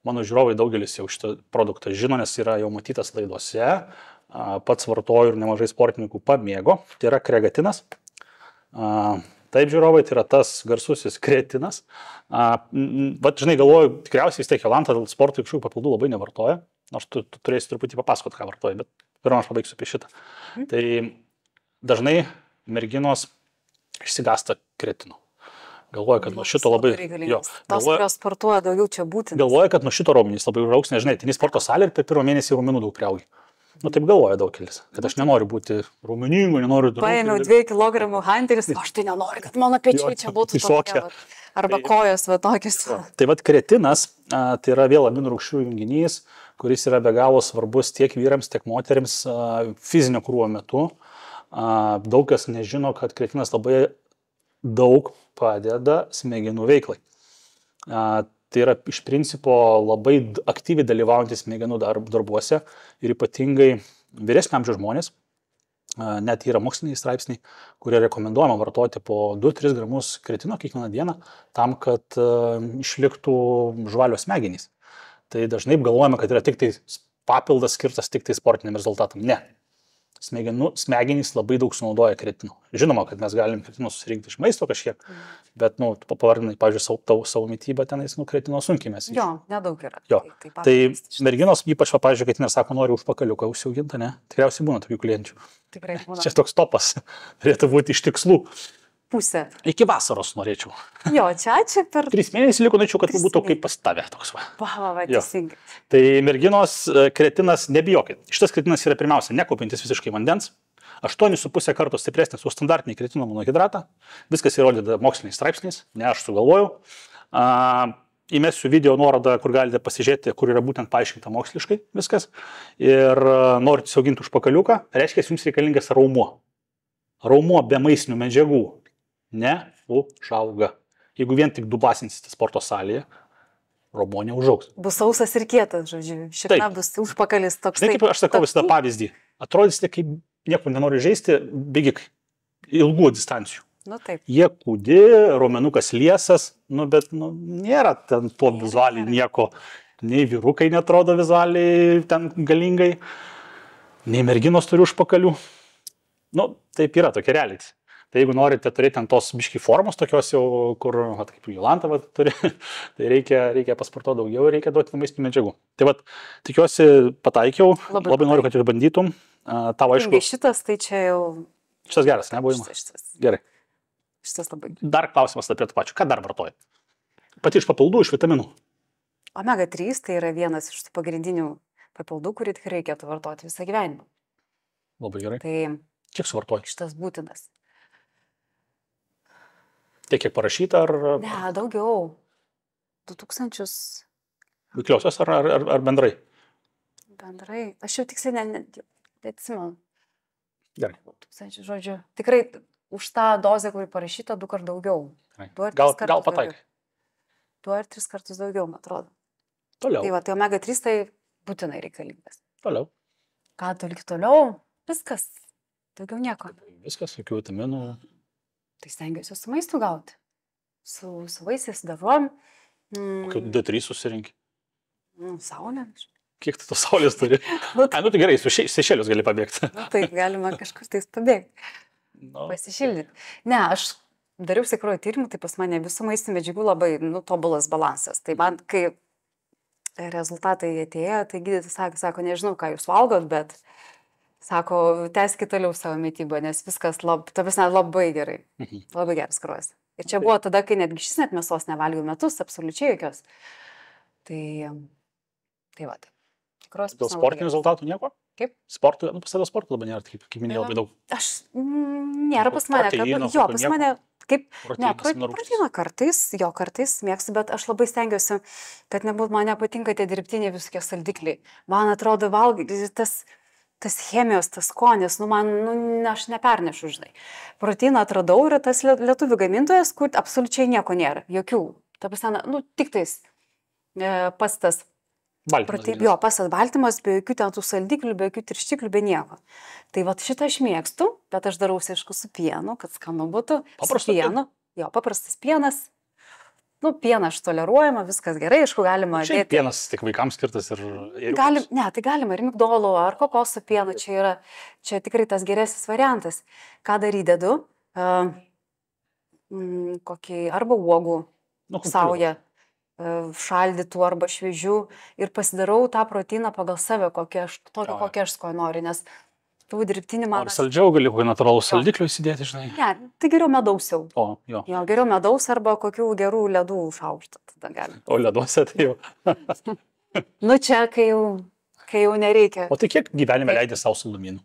Speaker 1: Mano žiūrovai daugelis jau šitą produktą žino, nes yra jau matytas laidose, pats vartoju ir nemažai sportininkų pamėgo. Tai yra kregatinas. Taip, žiūrovai, tai yra tas garsusis kretinas. Žinai, galvoju, tikriausiai vis tiek Jolanta dėl sporto kažkokių papildų labai nevartoja. Nors tu turėsi truputį papasakoti, ką vartoji, bet pirmą aš pabaigsiu apie šitą. Tai dažnai merginos išsigąsta kretino. Galvoja, kad nuo šito labai...
Speaker 2: Tos, kurios sportuoja daugiau, čia būtinas.
Speaker 1: Galvoja, kad nuo šito raumenys labai užaugs, nežinai, tai sporto salė ir per pirmą mėnesį raumenų daug priaugi. Taip galvoja daugelis, kad aš nenoriu būti raumeningu, nenoriu...
Speaker 2: Paėmiau 2 kg hanteris, aš tai nenoriu, kad mano pečiai čia būtų tokie. Arba kojos tokios.
Speaker 1: Tai kretinas, tai yra vėl aminų rūgščių junginys, kuris yra be galo svarbus tiek vyrams, tiek moterims fizinio krūvio metu. Daug kas nežino, kad kretinas labai daug padeda smegenų veiklai. Tai yra iš principo labai aktyviai dalyvaujantis smegenų darbuose ir ypatingai vyresnio amžiaus žmonės. Net yra moksliniai straipsniai, kurie rekomenduojama vartoti po 2-3 gramus kretino kiekvieną dieną tam, kad išliktų žvalios smegenys. Tai dažnai galvojame, kad yra tik tai papildas skirtas tik tai sportiniam rezultatam. Ne. Smegenys labai daug sunaudoja kretino. Žinoma, kad mes galim kretino susirinkti iš maisto kažkiek, bet, pavardinai, pavyzdžiui, savo mitybą tenais, kretino sunkiai mes.
Speaker 2: Jo, nedaug yra.
Speaker 1: Jo. Tai merginos, ypač, pavyzdžiui, kad ir sako, nori užpakaliuką užsiauginti, ne? Tikriausiai būna tokių klienčių.
Speaker 2: Tikrai būna.
Speaker 1: Čia toks topas turėtų būti iš tikslų.
Speaker 2: Pusė.
Speaker 1: Iki vasaros norėčiau.
Speaker 2: Jo, čia per...
Speaker 1: 3 mėnesių liko, norėčiau, kad būtų kaip pas tave toks va.
Speaker 2: Teisingai.
Speaker 1: Tai merginos kretinas, nebijokit. Šitas kretinas yra pirmiausia nekaupiantis visiškai vandens. 8,5 kartų stipresnis už standartinį kretino monohidratą. Viskas įrodyta moksliniais straipsniais, ne aš sugalvojau. Įmesiu video nuorodą, kur galite pasižiūrėti, kur yra būtent paaiškinta moksliškai viskas. Ir norite sauginti užpakaliuką, reiškia, jums reikalingas raumuo. Raumuo be maistinių medžiagų neužauga. Jeigu vien tik dubasinsite sporto salėje, Romuo neužaugs.
Speaker 2: Bus sausas ir kietas, žodžiu. Šikna bus užpakalis toks.
Speaker 1: Žinai, kaip aš sakau visą pavyzdį. Atrodysite, kaip niekur nenori žaisti, bėgikai. Ilgų distancijų.
Speaker 2: Nu taip.
Speaker 1: Jie kūdi, raumenukas liesas, bet nėra ten to vizualiai nieko. Nei vyrukai netrodo vizualiai ten galingai, nei merginos turi užpakalių. Taip yra tokia reality. Tai jeigu norite turėti ant tos biški formos tokios jau, kur, kaip Jolanta turi, tai reikia pasportuoti daugiau, reikia duoti maistinių medžiagų. Tai tikiuosi pataikiau, labai noriu, kad jūs bandytum. Tavo aišku.
Speaker 2: Šitas tai čia jau.
Speaker 1: Šitas geras, ne, buvimo?
Speaker 2: Šitas.
Speaker 1: Gerai.
Speaker 2: Šitas labai.
Speaker 1: Dar klausimas apie tą pačią. Ką dar vartoji? Pati iš papildų, iš vitaminų.
Speaker 2: Omega 3 tai yra vienas iš tų pagrindinių papildų, kurį tikrai reikėtų vartoti visą gyvenimą.
Speaker 1: Labai gerai.
Speaker 2: Tai
Speaker 1: kiek suvartoji?
Speaker 2: Šitas būtinas.
Speaker 1: Tiek, kiek parašyta, ar...
Speaker 2: Ne, daugiau. 2000.
Speaker 1: Vikliosios ar bendrai?
Speaker 2: Bendrai. Aš jau tiksliai neatsimenu.
Speaker 1: Gerai.
Speaker 2: 2000, žodžiu. Tikrai už tą dozę, kurį parašyta, 2 kartus daugiau.
Speaker 1: Gal pataikai?
Speaker 2: 2 ar 3 kartus daugiau, man atrodo.
Speaker 1: Toliau.
Speaker 2: Tai omega 3 tai būtinai reikalingas.
Speaker 1: Toliau.
Speaker 2: Ką toliau? Viskas. Daugiau nieko.
Speaker 1: Viskas, jokių vitaminų.
Speaker 2: Tai stengiuosi su maistu gauti. Su vaisiais, darom.
Speaker 1: Kokio D3 susirinkti?
Speaker 2: Saulė.
Speaker 1: Kiek tu tos saulės turi? Tai gerai, su Seišelius gali pabėgti.
Speaker 2: Taip, galima kažkur tais pabėgti. Pasišildyti. Ne, aš dariau tikrųjų tyrimų, tai pas mane visų maistinių medžiagų labai tobulas balansas. Tai man, kai rezultatai atėjo, tai gydytojas sako, nežinau, ką jūs valgot, bet sako, tęskite toliau savo mitybą, nes viskas labai gerai. Labai geras kraujas. Ir čia buvo tada, kai netgi šis net mėsos nevalgiau metus, absoliučiai jokios. Tai va.
Speaker 1: Dėl sportinių rezultatų nieko?
Speaker 2: Kaip?
Speaker 1: Sportų, pas tave sportų labai nėra, kaip minėjau, labai daug.
Speaker 2: Nėra pas mane. Pas mane, kaip, ne, proteino kartais mėgstu, bet aš labai stengiuosi, kad nebūtų, man nepatinka tie dirbtiniai visokie saldikliai. Man atrodo, valgyti tas chemijos, tas skonis, aš nepernešu, žinai. Proteiną atradau ir tas lietuvių gamintojas, kur absoliučiai nieko nėra, jokių. Ta prasme, tik tais pats tas baltymas, be jokių ten tų saldiklių, be jokių tirštiklių, be nieko. Tai va šitą aš mėgstu, bet aš darausi, aišku, su pienu, kad skanu būtų. Su pienu. Jo, paprastas pienas. Pieną aš toleruojama, viskas gerai, aišku, galima dėti.
Speaker 1: Pienas tik vaikams skirtas ir...
Speaker 2: Tai galima ir migdolų, ar kokoso pieno, čia tikrai tas geresnis variantas. Ką dar įdedu? Kokį arba uogų, saują, šaldytų arba šviežių ir pasidarau tą proteiną pagal save, kokią aš skoju noriu, nes tų dirbtinių man...
Speaker 1: Ar saldžiau gali kokį natūralų saldiklių įsidėti, žinai?
Speaker 2: Ne, tai geriau medaus jau.
Speaker 1: Jo,
Speaker 2: geriau medaus arba kokių gerų ledų šaukštą tada gali.
Speaker 1: O leduose tai jau...
Speaker 2: Čia, kai jau nereikia.
Speaker 1: O tai kiek gyvenime leidė savo saldumynų?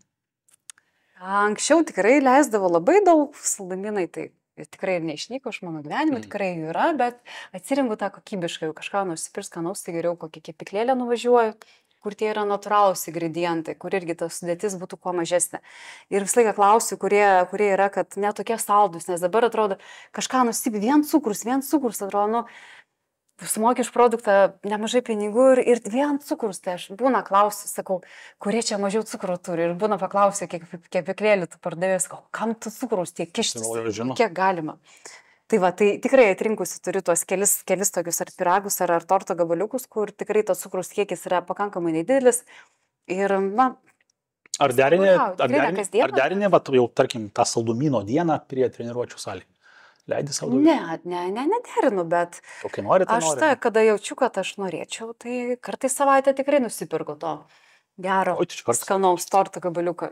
Speaker 2: Anksčiau tikrai leisdavo labai daug salduminai, tai tikrai ir neišnyko iš mano gyvenimo, tikrai jų yra, bet atsirenku tą kokybišką, jau kažką nusipirks skanaus, tai geriau kokį kepyklėlę nuvažiuoju, kur tie yra natūralūs ingredientai, kur irgi ta sudėtis būtų kuo mažesnė. Ir visą laiką klausiu, kurie yra, kad netokie saldus, nes dabar atrodo, kažką nusipi vien cukrus, atrodo, sumoki už produktą nemažai pinigų ir vien cukrus, tai aš būna klausiu, sakau, kurie čia mažiau cukrų turi ir būna paklausiu, kiek kepyklėlių tu pardavėjai, sakau, kam tu cukrus tiek kištis, kiek galima. Tai va, tai tikrai atrinkusi turiu tuos kelis tokius ar piragus, ar torto gabaliukus, kur tikrai tas cukrus kiekis yra pakankamai nedidelis. Ir,
Speaker 1: ar derinė, jau, tarkim, tą saldumyno dieną prie treniruočių salį? Leidi savo daugiau?
Speaker 2: Ne, nederinu, bet
Speaker 1: kai nori, tai nori.
Speaker 2: Kada jaučiu, kad aš norėčiau, tai kartais savaitę tikrai nusipirku to gero, skanaus torto gabaliuką.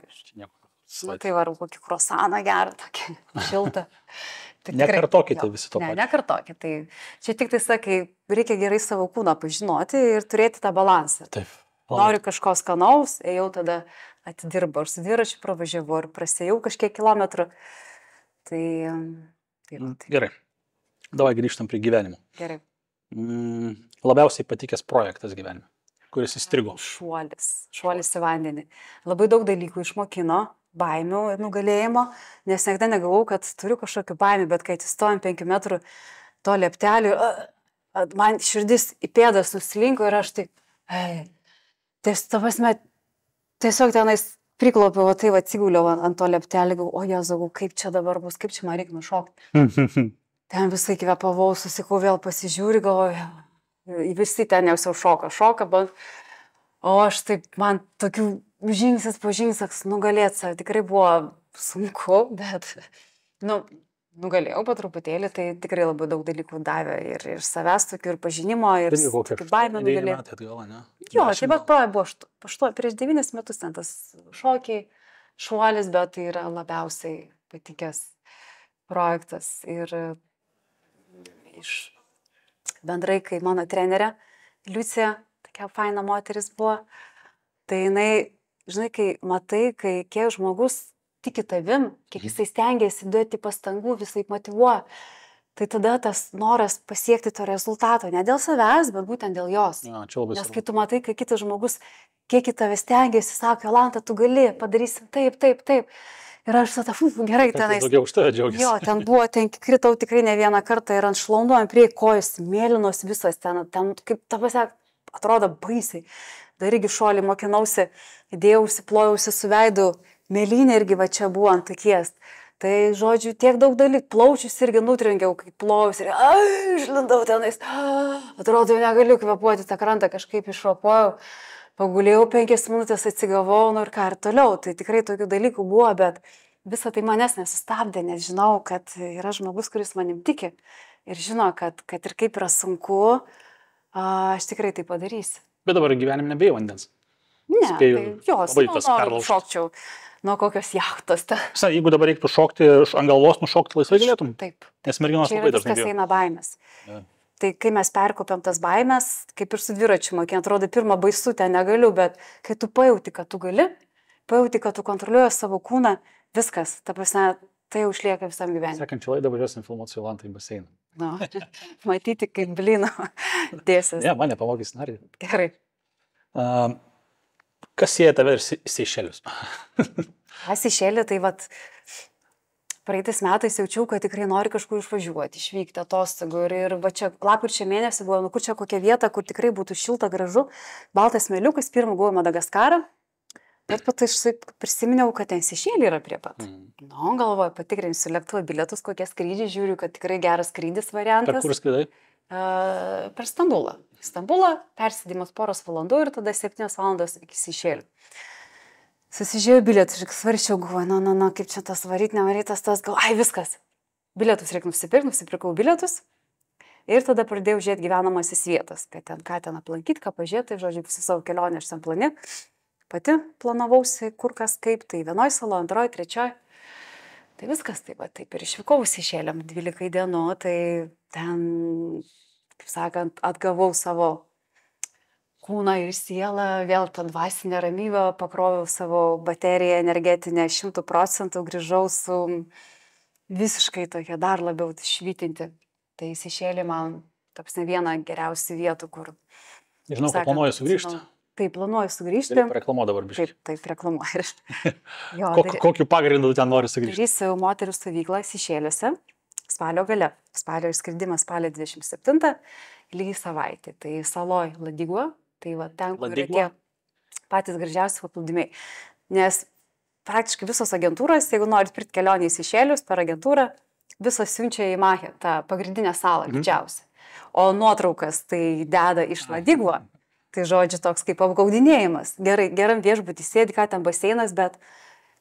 Speaker 2: Tai varu kokį kruasaną gerą, tokį šiltą.
Speaker 1: Nekartokite visi to pačiu.
Speaker 2: Nekartokite. Tai čia tik tai sakai, reikia gerai savo kūną pažinoti ir turėti tą balansą.
Speaker 1: Taip.
Speaker 2: Noriu kažko skanaus, ėjau tada atidirbau, ar su dviračiu pravažiavau, ar prasėjau kažkiek kilometrų. Tai...
Speaker 1: Gerai. Davai grįžtam prie gyvenimo.
Speaker 2: Gerai.
Speaker 1: Labiausiai patikęs projektas gyvenime, kuris įstrigo.
Speaker 2: Šuolis į vandenį. Labai daug dalykų išmokino, baimių ir nugalėjimo, nes niekada negalvojau, kad turiu kažkokių baimių, bet kai atsistojom 5 metrų to lieptelį, man širdis į pėdas nuslinko ir aš taip, tiesiog tenais priklopiau, o tai atsiguliau ant to leptelį, o Jėzau, kaip čia dabar bus, kaip čia man reikia nušokti. Ten visai kvepavau, susikau, vėl pasižiūri, galvoju, visi ten jau šoka, bet, o aš taip, man tokių žingsnis po žingsnis nugalėt save, tikrai buvo sunku, bet, nugalėjau po truputėlį, tai tikrai labai daug dalykų davė ir savęs tokių, ir pažinimo, ir baimę nugalėti. Jo, taip pat buvo prieš 9 metus ten tas šokiai, šuolis, bet tai yra labiausiai patikęs projektas. Ir bendrai, kai mano trenerė Liucija, tokia faina moteris buvo, tai jinai, žinai, kai matai, kiek žmogus tiki tavim, kiek jisai stengiasi duoti pastangų, visai motyvuoja, tai tada tas noras pasiekti to rezultato, ne dėl savęs, bet būtent dėl jos.
Speaker 1: Ja,
Speaker 2: nes kai tu matai, kai kitas žmogus, kiek į tave stengiasi, sako, Jolanta, tu gali, padarysim taip. Ir aš tada, gerai, tenais.
Speaker 1: Daugiau už tave džiaugiasi.
Speaker 2: Jo, ten buvo, ten kritau tikrai ne vieną kartą ir ant šlaunų, ant prie kojos, mėlynos visos, ten kaip ta pasė, atrodo baisiai. Dar irgi šuolį mokinausi, įdėjausi, plojausi su veidu, mėlynė irgi va čia buvo ant akies. Tai, žodžiu, tiek daug dalykų, plaučius irgi nutrengiau, kai plojausi ir išlindau tenais. Atrodo, jau negaliu kvepuoti tą krantą, kažkaip išropojau. Pagulėjau 5 minutės, atsigavau, ir ką ir toliau. Tai tikrai tokių dalykų buvo, bet visą tai manęs nesustabdė, nes žinau, kad yra žmogus, kuris manim tiki. Ir žino, kad ir kaip yra sunku, aš tikrai tai padarysiu.
Speaker 1: Bet dabar gyvenime nebėjai vandens.
Speaker 2: Ne,
Speaker 1: spėjau,
Speaker 2: tai jos, šokčiau nuo kokios jachtos.
Speaker 1: Jeigu dabar reiktų šokti ant galvos, nušokti laisvai galėtum?
Speaker 2: Taip.
Speaker 1: Nes merginos labai dažnai
Speaker 2: bijo. Viskas eina baimės. Ja. Tai kai mes perkopiam tas baimės, kaip ir su dviračiu mokint, atrodo, pirmą baisu ten negaliu, bet kai tu pajauti, kad tu gali, pajauti, kad tu kontroliuoji savo kūną, viskas, ta prasme, tai jau išlieka visam gyvenimui.
Speaker 1: Sekančią laidą važiuosim filmuoti su Jolanta į baseiną.
Speaker 2: Matyti, kaip blino dėsis.
Speaker 1: Ne, mane pamokys narį.
Speaker 2: Gerai.
Speaker 1: Kas sieja tave ir Seišelius?
Speaker 2: Seišelį, tai vat, praeitais metais jaučiau, kad tikrai nori kažkur išvažiuoti, išvykti atostogų ir va čia lapkričio mėnesį buvo, kur čia kokia vieta, kur tikrai būtų šilta, gražu, baltas meliukas, pirmą buvo Madagaskarą, bet pat aš prisiminiau, kad ten Seišeliai yra prie pat. Galvoju, patikrinsiu lėktuvo bilietus, kokie skrydžiai, žiūriu, kad tikrai geras skrydis variantas.
Speaker 1: Per kur skridai?
Speaker 2: Per Stambulą. Stambulą, persėdimas poros valandų ir tada 7 valandos iki Seišelių. Susižiūrėjau bilietus ir svarščiau, galvoju, kaip čia tas varyt, nevarytas tas, viskas. Bilietus reikia nusipirkau bilietus ir tada pradėjau žiūrėti gyvenamasis vietas, ką ten aplankyti, ką pažiūrėti, tai žodžiu, visą savo kelionę aš ten planė. Pati planavausi, kur kas kaip, tai 1 sala, 2, 3. Tai viskas, taip ir išvykau Seišeliam 12 dienų, tai ten, kaip sakant, atgavau savo kūną ir sielą, vėl tą dvasinę ramybę, pakroviau savo bateriją energetinę 100%, grįžau su visiškai tokia dar labiau švytinti. Tai Seišeliai man tapsne viena geriausių vietų, kur...
Speaker 1: Žinau, kad planuoju sugrįžti.
Speaker 2: Taip, planuoju sugrįžti.
Speaker 1: Taip, reklamuoju dabar biškai.
Speaker 2: Taip, reklamuoju.
Speaker 1: Kokiu pagrindu tu ten nori sugrįžti?
Speaker 2: Darysiu moterų stovyklą Seišeliuose spalio gale. Spalio išskridimas spalio 27, lygiai savaitė. Tai saloj Ladigua. Tai va ten, kur yra tie patys gražiausi paplūdimiai. Nes praktiškai visos agentūros, jeigu norit pirkti kelionę į Seišelius per agentūrą, visos siunčia į Mahę, tą pagrindinę salą, didžiausią. O nuotraukas tai deda iš Ladigua. Tai žodžiu toks kaip apgaudinėjimas. Geram viešbutį sėdi, ką ten baseinas, bet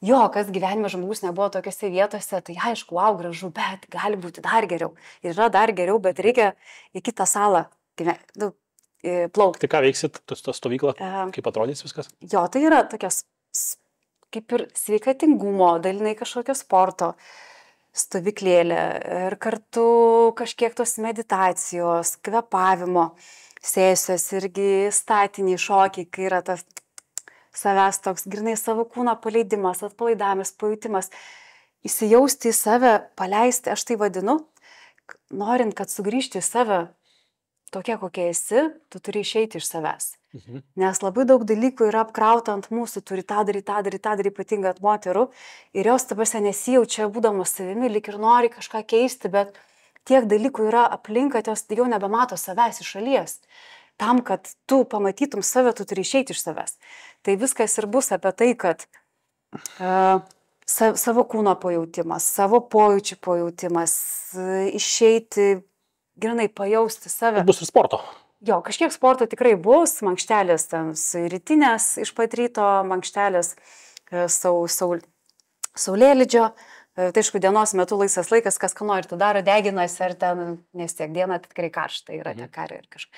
Speaker 2: jo, kas gyvenime žmogus nebuvo tokiose vietose, tai aišku, wow, gražu, bet gali būti dar geriau. Yra dar geriau, bet reikia į kitą salą plaukti.
Speaker 1: Tai ką veiksit, tą stovyklą, kaip atrodys viskas?
Speaker 2: Jo, tai yra tokios kaip ir sveikatingumo, dalinai kažkokio sporto stovyklėlė ir kartu kažkiek tos meditacijos, kvepavimo sesijos irgi statiniai šokiai, kai yra tas savęs toks grinai savo kūno paleidimas, atpalaidavimas, pajutimas, įsijausti į save, paleisti, aš tai vadinu, norint, kad sugrįžti į save tokia, kokia esi, tu turi išeiti iš savęs. Nes labai daug dalykų yra apkrauta ant mūsų, turi tą daryti, ypatingai ant moterų, ir jos tabase nesijaučia būdamos savimi, lyg ir nori kažką keisti, bet tiek dalykų yra aplink, kad jos jau nebemato savęs iš šalies. Tam, kad tu pamatytum save, tu turi išeiti iš savęs. Tai viskas ir bus apie tai, kad savo kūno pajautimas, savo pojūčių pajautimas, išeiti, grinai pajausti save.
Speaker 1: Bus ir sporto.
Speaker 2: Jo, kažkiek sporto tikrai bus, mankštelės ten rytinės iš pat ryto, mankštelės saulėlydžio. Tai aišku, dienos metu laisvas laikas, kas ką nori, tu daro, deginasi, ar ten, nes tiek diena tikrai karšta yra, tiek karė ir kažkaip.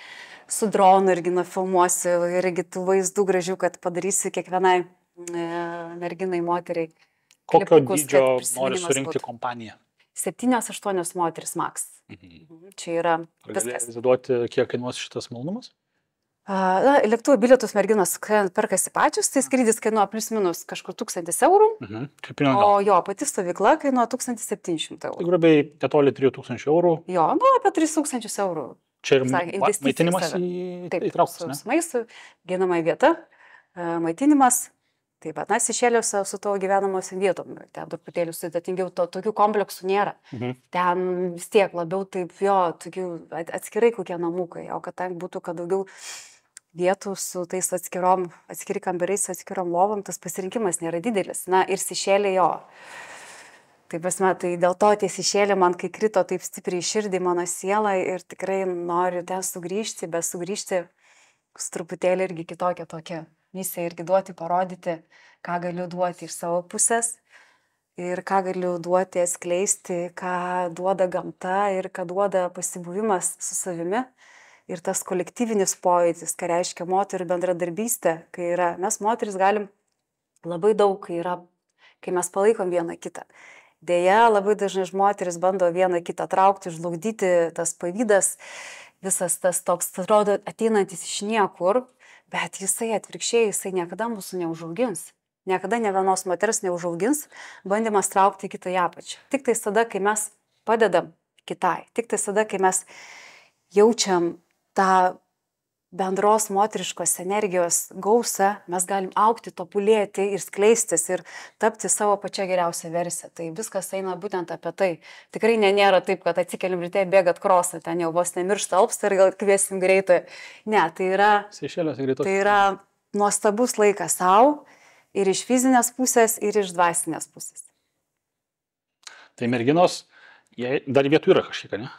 Speaker 2: Su dronu irgi nufilmuosiu, irgi tų vaizdų gražių, kad padarysi kiekvienai merginai, moteriai.
Speaker 1: Kokio dydžio nori surinkti kompaniją?
Speaker 2: 7-8 moteris maks. Čia yra viskas.
Speaker 1: Galėjai įsivaizduoti, kiek kainuos šitas malonumas?
Speaker 2: Lėktuvo bilietus merginos perkasi pačius, tai skrydis kainuoja plius minus kažkur 1000 eurų, o jo pati stovykla kainuoja 1700 eurų.
Speaker 1: Tai grubiai netoli 3000 eurų.
Speaker 2: Jo, apie 3000 eurų.
Speaker 1: Čia ir maitinimas įtrauktas, ne?
Speaker 2: Su maistu, ginama vieta, maitinimas. Taip pat, Seišeliuose su to gyvenamos vietom, ten truputėlį sudėtingiau, tokių kompleksų nėra. Ten vis tiek labiau taip, atskirai kokie namukai, o kad ten būtų, kad daugiau vietų su tais atskiri kambariais, atskirom lovom, tas pasirinkimas nėra didelis. Na ir Seišeliai jo. Taip pasme, tai dėl to tie Seišeliai man kai krito taip stipriai širdį mano sielą ir tikrai noriu ten sugrįžti, bet sugrįžti su truputėlį irgi kitokia tokia misija, irgi duoti, parodyti, ką galiu duoti iš savo pusės ir ką galiu duoti, atskleisti, ką duoda gamta ir ką duoda pasibuvimas su savimi. Ir tas kolektyvinis pojūtis, ką reiškia moterų bendradarbystė, kai yra, mes moteris galim labai daug, kai mes palaikom vieną kitą. Deja, labai dažnai moteris bando vieną kitą traukti, žlugdyti, tas pavydas, visas tas toks, atrodo, ateinantis iš niekur, bet jisai atvirkščiai, jisai niekada mūsų neužaugins. Niekada ne vienos moters neužaugins, bandymas traukti kitą į apačią. Tik tai tada, kai mes padedam kitai, tik tai tada, kai mes jaučiam tą bendros moteriškos energijos gausą, mes galim augti, tobulėti ir skleistis ir tapti savo pačią geriausią versiją. Tai viskas eina būtent apie tai. Tikrai nėra taip, kad atsikeliam ryte, bėgat krosą, ten jau vos nemiršta alpsta ir gal kviesim greitai. Ne, tai yra nuostabus laikas savo ir iš fizinės pusės, ir iš dvasinės pusės.
Speaker 1: Tai merginos, dar vietų yra kažkiek, ne?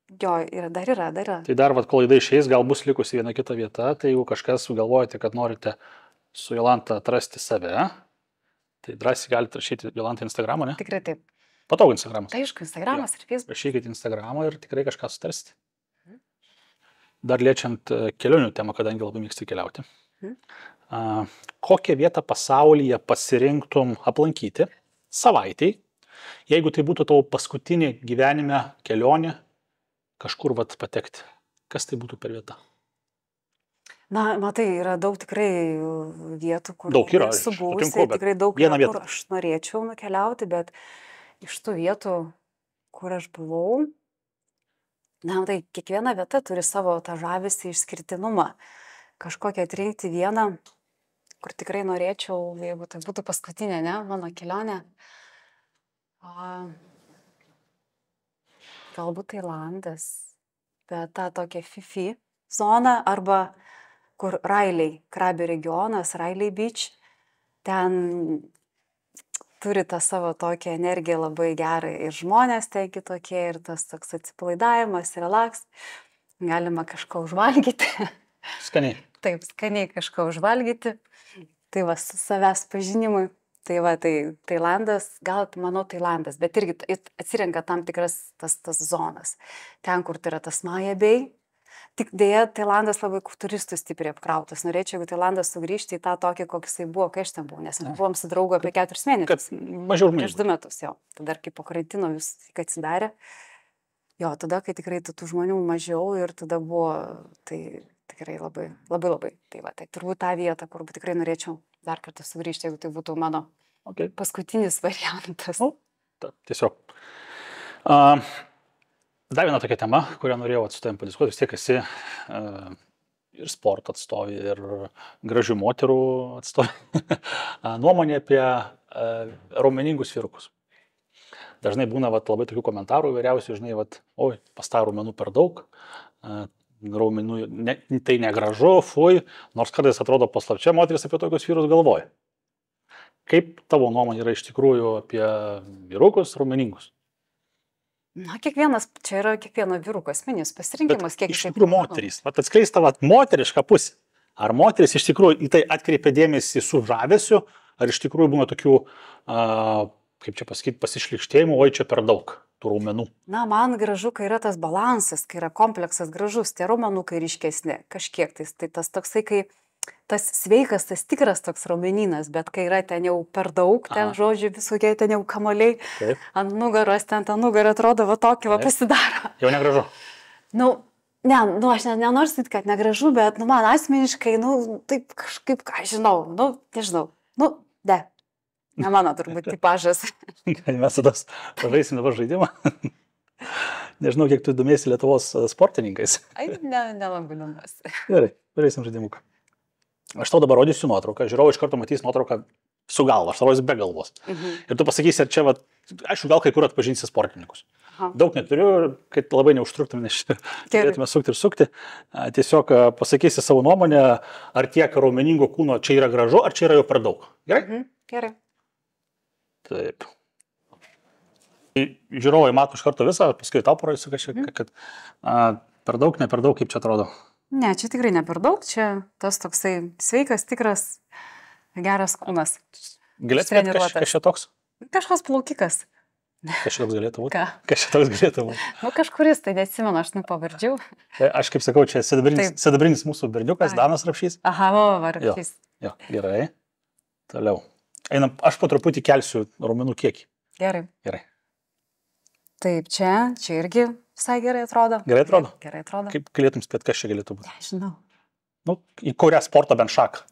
Speaker 2: Jo, dar yra.
Speaker 1: Tai dar, kol laida išeis, gal bus likusi viena kita vieta, tai jeigu kažkas galvojate, kad norite su Jolanta atrasti save, tai drąsiai galite rašyti Jolantą Instagramą, ne?
Speaker 2: Tikrai taip.
Speaker 1: Patogu Instagramas.
Speaker 2: Tai aišku, Instagramas ir Facebook.
Speaker 1: Rašykite Instagramą ir tikrai kažką sutarsite. Dar liečiant kelionių temą, kadangi labai mėgsti keliauti. Kokią vietą pasaulyje pasirinktum aplankyti savaitei, jeigu tai būtų tavo paskutinė gyvenime kelionė, kažkur patekti. Kas tai būtų per vieta?
Speaker 2: Na, matai, yra daug tikrai vietų, kur
Speaker 1: daug yra,
Speaker 2: esu buvusi, tikrai daug yra, kur aš norėčiau nukeliauti, bet iš tų vietų, kur aš buvau, na, tai kiekviena vieta turi savo tą žavesį, išskirtinumą. Kažkokią atrinkti vieną, kur tikrai norėčiau, jeigu tai būtų paskutinė, ne, mano kelionė. Galbūt Tailandas, bet tą tokią Fifi zoną arba kur Railay, Krabi regionas, Railay Beach, ten turi tą savo tokią energiją labai gerą ir žmonės ten kitokie, ir tas toks atsipalaidavimas, relaks, galima kažką užvalgyti.
Speaker 1: Skaniai.
Speaker 2: Taip, skaniai kažką užvalgyti, tai savęs pažinimui. Tai Tailandas, gal manau Tailandas, bet irgi atsirenka tam tikras tas zonas. Ten, kur tai yra tas Maja Bay. Tik dėja, Tailandas labai turistų stipriai apkrautas. Norėčiau, jeigu Tailandas sugrįžti į tą tokį, koks jisai buvo, kai aš ten buvau, nes mes buvom su draugu apie 4 mėnesius.
Speaker 1: Mažiau žmonių.
Speaker 2: Prieš 2 metus, jo. Tada kai po karantino vis atsidarė. Jo, tada, kai tikrai tų žmonių mažiau ir tada buvo, tai tikrai labai. Tai turbūt tą vietą, kur tikrai norėčiau dar kartą sugrįžti, jeigu tai būtų mano paskutinis variantas.
Speaker 1: Tiesiog. Dar viena tokia tema, kurią norėjau su tavim padiskuoti, vis tiek esi ir sporto atstovė, ir gražių moterų atstovė. Nuomonė apie raumeningus vyrukus. dažnai būna labai tokių komentarų įvairiausių, žinai, oi, pas tą raumenų per daug, raumenų, tai negražu, fui, nors kartais atrodo paslapčia, moteris apie tokius vyrus galvoja. Kaip tavo nuomonė yra iš tikrųjų apie vyrukus raumeningus?
Speaker 2: Na, čia yra kiekvieno vyruko asmeninis pasirinkimas, kiek
Speaker 1: iš tikrųjų moterys, atskleis tą moterišką pusę. Ar moteris iš tikrųjų į tai atkreipia dėmesį su žavesiu, ar iš tikrųjų būna tokių, kaip čia pasakyti, pasišlikštėjimų, oi čia per daug tų raumenų?
Speaker 2: Na, man gražu, kai yra tas balansas, kai yra kompleksas gražus, tie raumenukai ryškesni, kažkiek tai tas toksai, kai tas sveikas, tas tikras toks raumeninas, bet kai yra ten jau per daug, ten žodžiu visokie ten jau kamoliai, ant nugaros, ten ta nugara atrodo tokį pasidaro.
Speaker 1: Jau negražu.
Speaker 2: Aš nenoriu sakyti, kad negražu, bet man asmeniškai, taip kažkaip, ką žinau, nežinau, ne mano turbūt tipažas.
Speaker 1: Mes tada pažaisim dabar žaidimą. Nežinau, kiek tu domėsi Lietuvos sportininkais.
Speaker 2: Nelabai domiuosi.
Speaker 1: Gerai, pažaisim žaidimuką. Aš tau dabar rodysiu nuotrauką, žiūrovai iš karto matys nuotrauką su galva, aš tau rodysiu be galvos. Ir tu pasakysi, ar čia, aišku, gal kai kur atpažinsi sportininkus. Daug neturiu, kad labai neužtruktum, nes turėtume sukti ir sukti. Tiesiog pasakysi savo nuomonę, ar tiek raumeningo kūno čia yra gražu, ar čia yra jau per daug. Gerai?
Speaker 2: Gerai.
Speaker 1: Taip. Žiūrovai mato iš karto visą, paskui tau parodysiu kažkiek, kad per daug, ne per daug, kaip čia atrodo.
Speaker 2: Ne, čia tikrai ne per daug, čia tas toksai sveikas, tikras, geras kūnas.
Speaker 1: Galėtum, kas čia toks?
Speaker 2: Kažkoks plaukikas.
Speaker 1: Kas čia toks galėtų būti?
Speaker 2: Ką?
Speaker 1: Kas čia toks galėtų būti?
Speaker 2: Kažkuris, tai neatsimenu, aš pavardžiau.
Speaker 1: Aš kaip sakau, čia sidabrinis mūsų berniukas, Danas Rapšys.
Speaker 2: Aha, Rapšys.
Speaker 1: Jo, gerai. Toliau. Einam, aš po truputį kelsiu raumenų kiekį.
Speaker 2: Gerai.
Speaker 1: Gerai.
Speaker 2: Taip, čia irgi visai gerai atrodo.
Speaker 1: Gerai atrodo?
Speaker 2: Gerai atrodo.
Speaker 1: Kaip galėtum spėti, kas čia galėtų būti?
Speaker 2: Nežinau.
Speaker 1: Į kurią sporto bent šaką?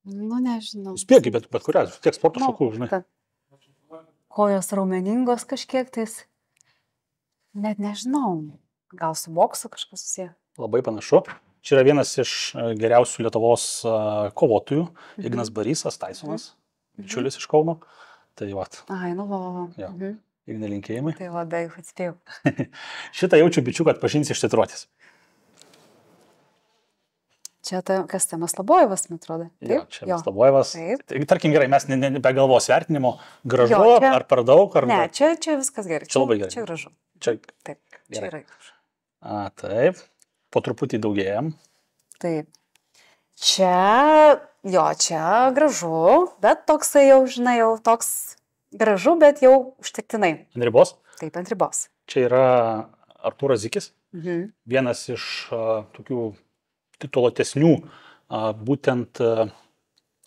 Speaker 2: Nežinau.
Speaker 1: Spėgi, bet kurią, tiek sporto šakų, žinai.
Speaker 2: Kojos raumeningos kažkiek tais. Net nežinau. Gal su boksu kažkas susiję?
Speaker 1: Labai panašu. Čia yra vienas iš geriausių Lietuvos kovotojų, Ignas Barysas, Taisonas, bičiulis iš Kauno. Tai vat.
Speaker 2: Ai,
Speaker 1: Igne linkėjimai.
Speaker 2: Tai labai atspėjau.
Speaker 1: Šitą jaučiu bičiuką atpažinsi iš tatuiruotės.
Speaker 2: Čia kas tai Maslobojevas, man atrodo.
Speaker 1: Taip? Čia Maslobojevas. Tarkim gerai, mes be galvos vertinimo, gražu ar per daug?
Speaker 2: Ne, čia viskas gerai.
Speaker 1: Čia labai gerai.
Speaker 2: Čia gražu. Taip, čia yra gražu.
Speaker 1: Taip. Po truputį daugėjam.
Speaker 2: Taip. Čia gražu, bet toksai jau, žinai, jau toks gražu, bet jau užtektinai.
Speaker 1: Ant ribos?
Speaker 2: Taip, ant ribos.
Speaker 1: Čia yra Artūras Zikis, vienas iš tokių tituluotesnių, būtent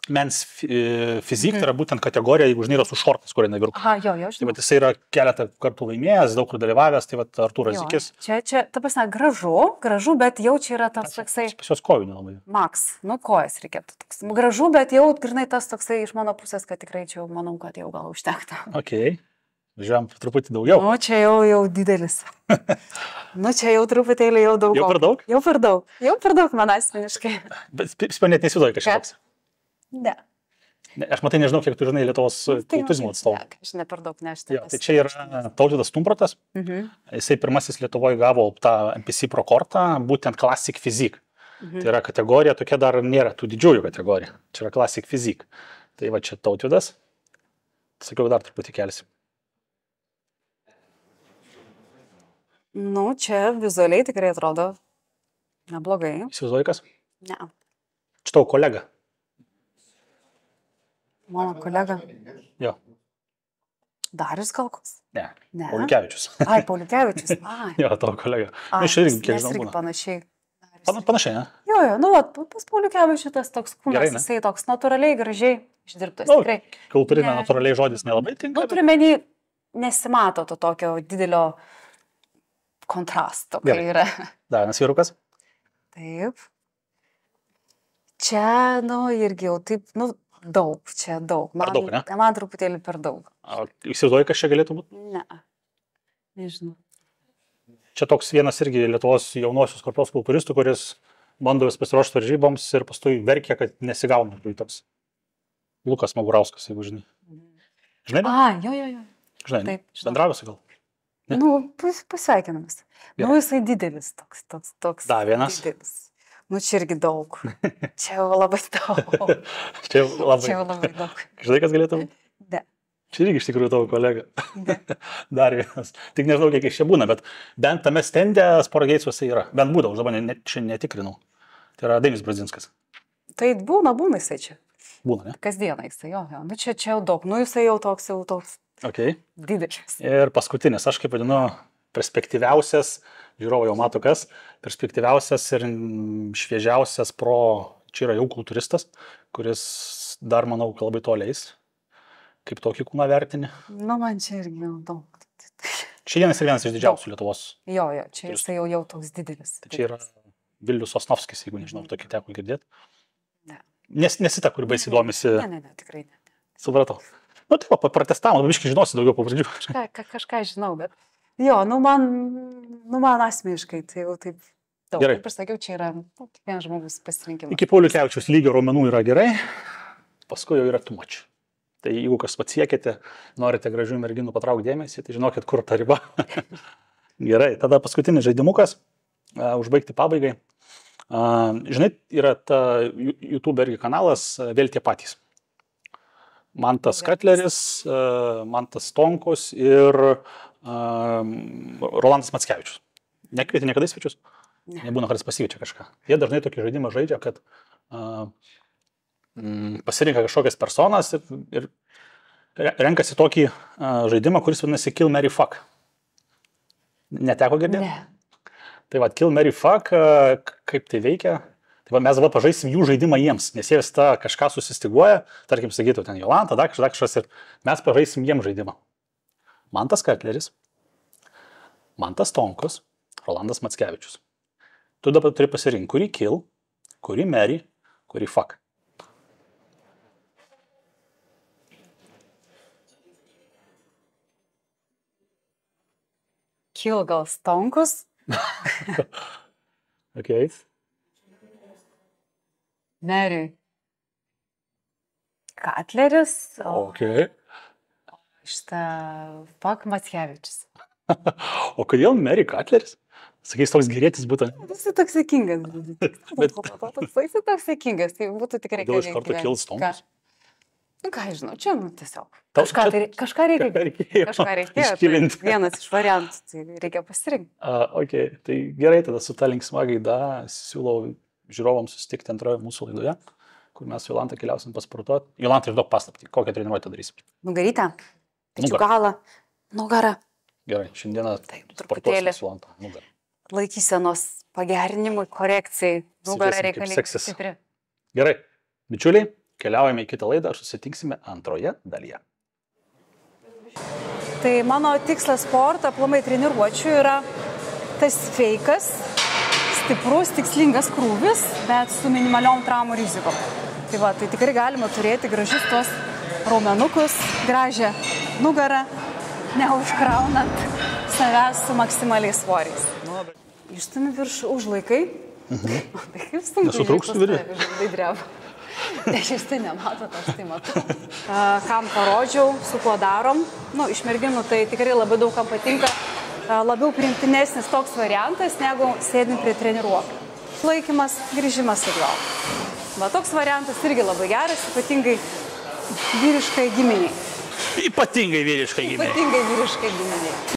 Speaker 1: mens fizik, tai yra būtent kategorija, jeigu žinai, yra su šortas, kur eina vyrukas.
Speaker 2: Aha, jo, žinau.
Speaker 1: Tai jisai yra keletą kartų laimėjęs, daug kur dalyvavęs, tai Artūras Zikis.
Speaker 2: Čia, ta prasme, gražu, bet jau čia yra tas toksai...
Speaker 1: Pas jos kojų nelabai.
Speaker 2: Max, kojas reikėtų toks. Gražu, bet jau grinai tas toksai iš mano pusės, kad tikrai čia jau manau, kad jau gal užtektų.
Speaker 1: Ok, žiūrėjom truputį daugiau.
Speaker 2: Čia jau didelis. Čia jau truputėlį jau daug.
Speaker 1: Jau per daug?
Speaker 2: Jau per daug man asmeniškai.
Speaker 1: Bet spėnėt nesivaizduoju kažkaip toks.
Speaker 2: Ne.
Speaker 1: Aš matai, nežinau, kiek tu žinai Lietuvos kultūrizmo atstovų.
Speaker 2: Aš ne per daug nežinau.
Speaker 1: Tai čia yra Tautvydas Stumbratas. Jisai pirmasis Lietuvoje gavo tą MPC Pro kortą, būtent Classic Physique. Tai yra kategorija, tokia dar nėra tų didžiųjų kategorijų. Čia yra Classic Physique. Tai va čia Tautvydas. Sakiau, dar truputį kelsim.
Speaker 2: Čia vizualiai tikrai atrodo neblogai.
Speaker 1: Įsivaizduoji kas?
Speaker 2: Ne.
Speaker 1: Čia tavo kolega.
Speaker 2: Mano kolega.
Speaker 1: Jo.
Speaker 2: Darius Galkus?
Speaker 1: Ne. Pauliukevičius.
Speaker 2: Ai, Pauliukevičius.
Speaker 1: Jo, tavo kolega. Čia irgi kiek žinau būna.
Speaker 2: Panašiai.
Speaker 1: Panašiai, ne?
Speaker 2: Jo, pas Pauliukevičius tas toks kūnas, jisai toks natūraliai, gražiai išdirbtas. Tikrai.
Speaker 1: Kultūrinė natūraliai žodis nelabai tinka.
Speaker 2: Turiu menį, nesimato to tokio didelio kontrasto, kai yra.
Speaker 1: Danas vyrukas?
Speaker 2: Taip. Čia, irgi jau taip, daug, čia daug.
Speaker 1: Per daug, ne?
Speaker 2: Man truputėlį per daug.
Speaker 1: Įsivaizduoji, kas čia galėtų būti?
Speaker 2: Ne, nežinau.
Speaker 1: Čia toks vienas irgi Lietuvos jaunosios kartos kultūristų, kuris bando vis pasiruošti varžyboms ir paskui verkia, kad nesigauna. Toks. Lukas Magurauskas, jeigu žinai. Žinai?
Speaker 2: Jo.
Speaker 1: Žinai,
Speaker 2: Taip, žinau.
Speaker 1: bendravęs gal? Ne?
Speaker 2: Nu, pasveikinamas.
Speaker 1: Gerai.
Speaker 2: Nu, jisai didelis, toks.
Speaker 1: Da, vienas.
Speaker 2: Didelis. Nu, čia irgi daug. Čia jau labai daug.
Speaker 1: Čia labai.
Speaker 2: Čia jau labai daug.
Speaker 1: Žinai, kas galėtų?
Speaker 2: Ne.
Speaker 1: Čia irgi iš tikrųjų tavo kolega.
Speaker 2: Ne.
Speaker 1: Dar vienas. Tik nežinau, kiek iš čia būna, bet bent tame stende Sportgeitsuose yra. Bent būdavo, aš dabar čia netikrinau. Tai yra Dainis Brazinskas.
Speaker 2: Tai būna jisai čia.
Speaker 1: Būna, ne?
Speaker 2: Kasdieną jisai, jo. Nu, čia jau daug. Nu, jisai jau toks
Speaker 1: Okay.
Speaker 2: didelis.
Speaker 1: Ir paskutinis, aš kaip vadinu, perspektyviausias, žiūrovai jau mato kas, perspektyviausias ir šviežiausias čia yra jau kultūristas, kuris dar, manau, labai toliais. Kaip tokį kūną vertini?
Speaker 2: Nu, man čia irgi jau daug.
Speaker 1: Čia vienas iš didžiausių Lietuvos.
Speaker 2: Jo, čia jisai jau toks didelis.
Speaker 1: Tai čia yra Vilius Sosnovskis, jeigu nežinau, tokį teko girdėti.
Speaker 2: Ne.
Speaker 1: Nesita, kur baisiai domisi.
Speaker 2: Ne, tikrai ne.
Speaker 1: Supratau. Nu, tai va, protestavimo, biškai žinosi daugiau pavardžių.
Speaker 2: Kažką žinau, bet jo, nu man asmeniškai tai jau taip daug.
Speaker 1: Gerai.
Speaker 2: Kaip ir sakiau, čia yra kiekvienas žmogus pasirinkimas.
Speaker 1: Iki Paulius Kevičiaus lygio raumenų yra gerai, paskui jau yra too much. Tai jeigu kas pasiekite, norite gražių merginų patraukti dėmesį, tai žinokit, kur ta riba. Gerai, tada paskutinis žaidimukas, užbaigti pabaigai. Žinai, yra ta YouTube irgi kanalas Vėl tie patys. Mantas Katleris, Mantas Stonkus ir Rolandas Mackevičius. Nekvieti niekada į svečius? Nebūna, kad jis pasikviečia kažką. Jie dažnai tokį žaidimą žaidžia, kad pasirinka kažkokias personas ir renkasi tokį žaidimą, kuris vadinasi Kill, Marry, Fuck. Neteko girdėti?
Speaker 2: Ne.
Speaker 1: Tai va, Kill, Marry, Fuck, kaip tai veikia? Tai va, mes dabar pažaisim jų žaidimą jiems, nes jie vis tą kažką susistiguoja, tarkim, sakytų ten Jolanta, dar kažkas ir mes pažaisim jiems žaidimą. Mantas Katleris, Mantas Stonkus, Rolandas Mackevičius. Tu dabar turi pasirinkti, kurį Kill, kurį Marry, kurį Fuck.
Speaker 2: Kill gal Stonkus.
Speaker 1: Okay.
Speaker 2: Marry Katleris.
Speaker 1: Okay.
Speaker 2: Šitą Fuck Mackevičius.
Speaker 1: O kodėl Marry Katleris? Sakys, toks gerėtis būtų.
Speaker 2: Jis toks sėkingas. Jis toks sėkingas, tai būtų tikrai
Speaker 1: Kodėl iš karto Kill Stonkus?
Speaker 2: Nu ką, žinau, čia, tiesiog.
Speaker 1: Kažką
Speaker 2: Kažką reikėjo.
Speaker 1: Iškilinti.
Speaker 2: Vienas iš variantų, tai reikia pasirinkti.
Speaker 1: Okay. Tai gerai, tada su ta linksma gaida siūlau žiūrovams susitikti antroje mūsų laidoje, kur mes su Jolanta keliausim pasportuoti. Jolanta, išduok paslaptį, kokią treniruotę darysim?
Speaker 2: Nugarytę, pečių galą, nugarą.
Speaker 1: Gerai, šiandieną
Speaker 2: truputėlį
Speaker 1: su Jolanta. Nugarą.
Speaker 2: Laikysenos pagerinimui, korekcijai. Nugara reikalinga stipri.
Speaker 1: Gerai, bičiuliai, keliaujame į kitą laidą ir susitiksime antroje dalyje.
Speaker 2: Tai mano tikslas sporto, aplamai treniruočių yra tas feikas, stiprus, tikslingas krūvis, bet su minimaliom traumų rizikom. Tai va, tai tikrai galima turėti gražius tos raumenukus, gražią nugarą, neužkraunant savęs su maksimaliais svoriais. Išstumi virš užlaikai. Tai kaip stumti?
Speaker 1: Nesutrūksiu virį.
Speaker 2: Tai dreba. Aš tai nematot, aš tai matau. Kam parodžiau, su kuo darom. Nu, iš merginų tai tikrai labai daug kam patinka. Labiau priimtinesnis toks variantas, negu sėdint prie treniruoklių. Laikymas, grįžimas atgal. Va, toks variantas irgi labai geras, ypatingai vyriškai giminiai.
Speaker 1: Ypatingai vyriškai giminiai.